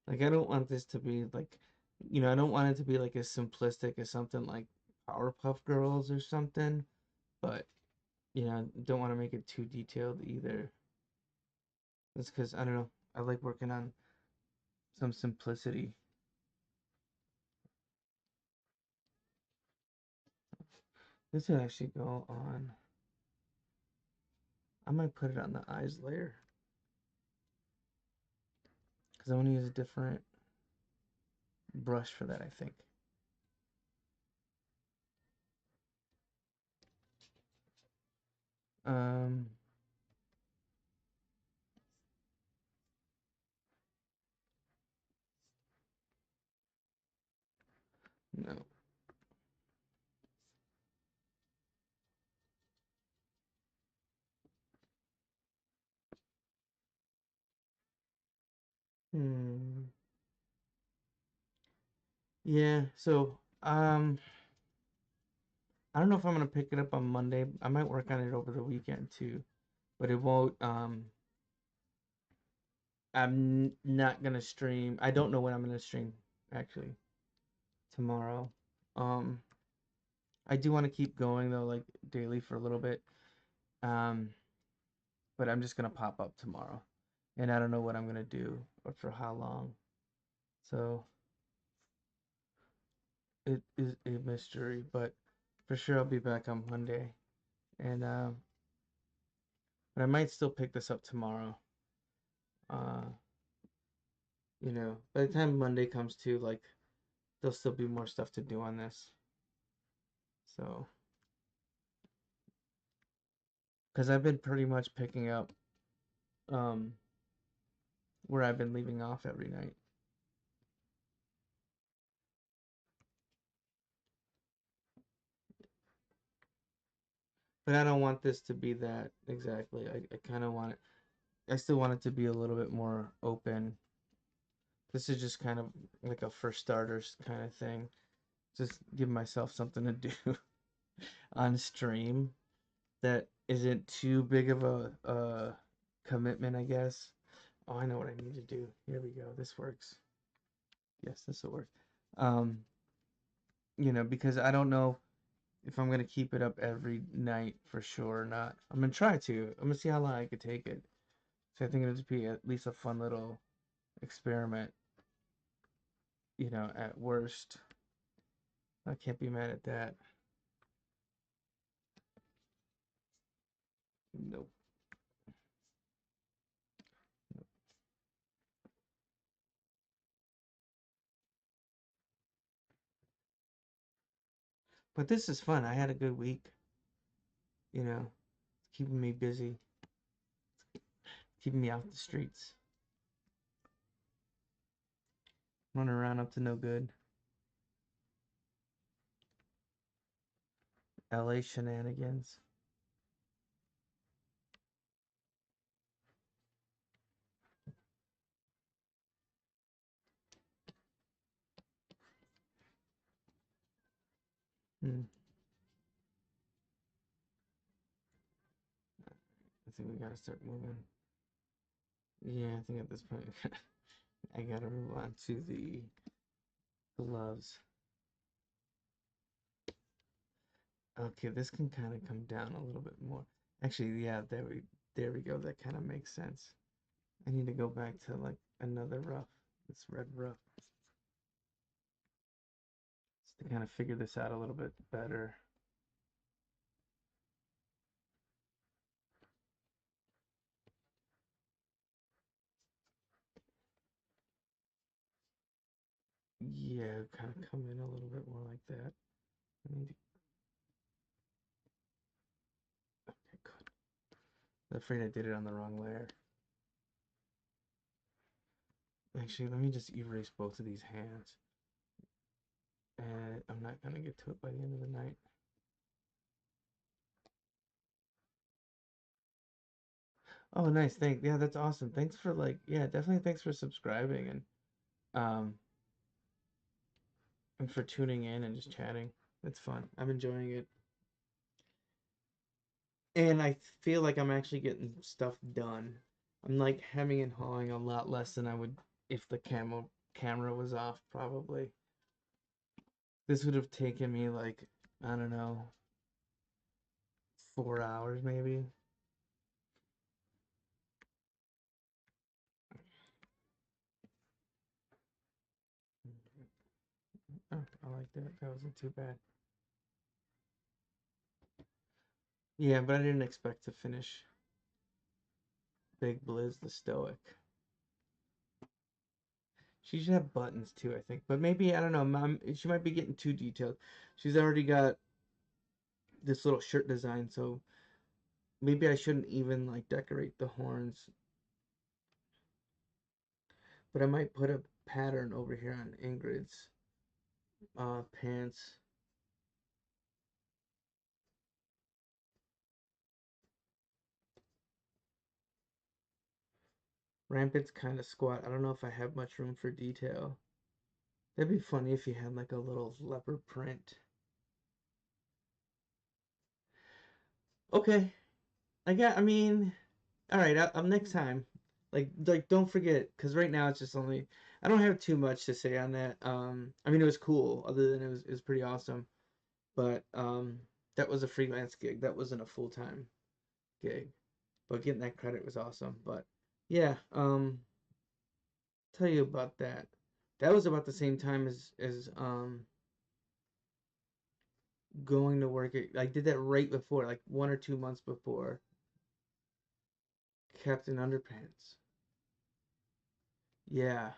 Like, I don't want this to be like, I don't want it to be like as simplistic as something like Powerpuff Girls or something, but don't want to make it too detailed either. That's because I don't know. I like working on some simplicity. This would actually go on. I might put it on the eyes layer because I want to use a different brush for that, I think. Um, no. Yeah, so I don't know if I'm gonna pick it up on Monday. I might work on it over the weekend too, but it won't. I'm not gonna stream. I don't know when I'm gonna stream actually tomorrow. Um, I do want to keep going though, like daily for a little bit. Um, but I'm just gonna pop up tomorrow, and I don't know what I'm gonna do or for how long. So it is a mystery, but for sure I'll be back on Monday, and but I might still pick this up tomorrow. Uh, by the time Monday comes to, like, there'll still be more stuff to do on this. So, because I've been pretty much picking up um where I've been leaving off every night. But I don't want this to be that exactly. I kind of want it. I still want it to be a little bit more open. This is just kind of like a for starters kind of thing. Just give myself something to do on stream that isn't too big of a commitment, I guess. Oh, I know what I need to do. Here we go. This works. Yes, this will work. Um, because I don't know if I'm gonna keep it up every night for sure or not. I'm gonna try to. I'm gonna see how long I could take it. So I think it'll just be at least a fun little experiment. At worst, I can't be mad at that. Nope. Nope. But this is fun. I had a good week. It's keeping me busy, keeping me off the streets, running around up to no good. LA shenanigans. Hmm. I think we gotta start moving. Yeah, I think at this point I gotta move on to the gloves. Okay, this can kind of come down a little bit more. Actually, yeah, there we go. That kind of makes sense. I need to go back to like another rough, this red rough, just to kind of figure this out a little bit better. Yeah, kind of come in a little bit more like that. I need to, okay, good. I'm afraid I did it on the wrong layer. Actually, let me just erase both of these hands. And I'm not gonna get to it by the end of the night. Oh, nice. Yeah, that's awesome. Thanks for like, yeah, definitely thanks for subscribing um and for tuning in and just chatting. It's fun. I'm enjoying it. And I feel like I'm actually getting stuff done. I'm like hemming and hawing a lot less than I would if the camera was off, probably. This would have taken me like, I don't know, 4 hours maybe. Oh, I like that. That wasn't too bad. Yeah, but I didn't expect to finish Big Blizz the Stoic. She should have buttons too, I think. But maybe, I don't know, Mom, she might be getting too detailed. She's already got this little shirt design, so maybe I shouldn't even like decorate the horns. But I might put a pattern over here on Ingrid's pants. Rampant's kind of squat. I don't know if I have much room for detail. That'd be funny if you had like a little leopard print. Okay, I mean, all right. Next time, like don't forget, because right now it's just only. I don't have too much to say on that. I mean it was cool. Other than it was pretty awesome, but that was a freelance gig. That wasn't a full time gig, but getting that credit was awesome. But yeah, tell you about that. That was about the same time as going to work. I did that right before, like 1 or 2 months before Captain Underpants. Yeah,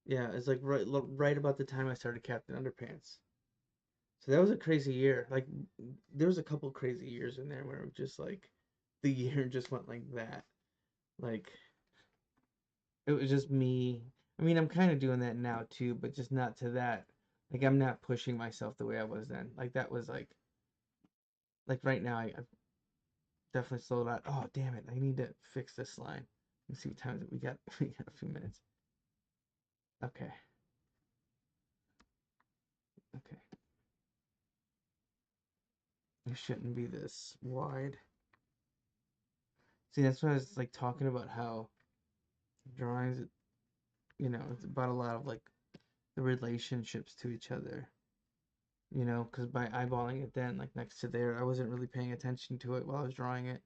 yeah, it's like right about the time I started Captain Underpants. So that was a crazy year. Like there was a couple crazy years in there where it was just like the year just went like that. Like it was just me. I mean, I'm kind of doing that now too, but just not to that. Like I'm not pushing myself the way I was then. Like that was like right now I've definitely slowed down. Oh damn it! I need to fix this line. Let's see what time is it. We got we got a few minutes. Okay. Okay. It shouldn't be this wide. See, that's why I was like talking about how drawings, it's about a lot of like the relationships to each other. Because by eyeballing it then, like next to there, I wasn't really paying attention to it while I was drawing it.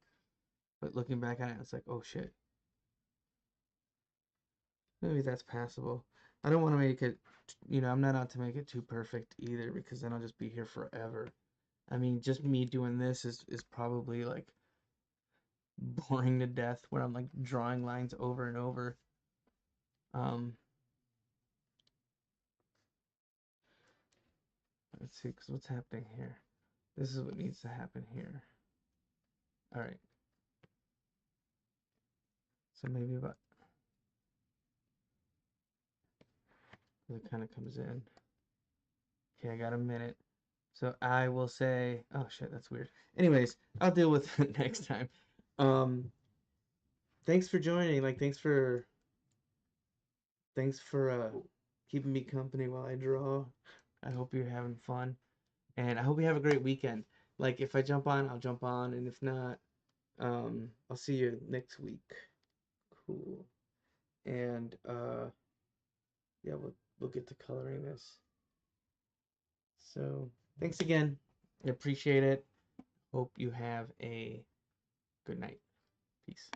But looking back at it, it's like, oh shit, maybe that's passable. I don't want to make it, I'm not out to make it too perfect either because then I'll just be here forever. I mean, just me doing this is probably like boring to death where I'm like drawing lines over and over. Um, let's see, because what's happening here? This is what needs to happen here. All right. So maybe about it kind of comes in. Okay, I got a minute. So I will say, oh shit, that's weird. Anyways, I'll deal with it next time. Um, thanks for joining. Like, thanks for keeping me company while I draw. I hope you're having fun, and I hope you have a great weekend. Like, if I jump on, I'll jump on, and if not, I'll see you next week. Cool. And yeah, we'll get to coloring this. So thanks again. I appreciate it. Hope you have a good night. Peace.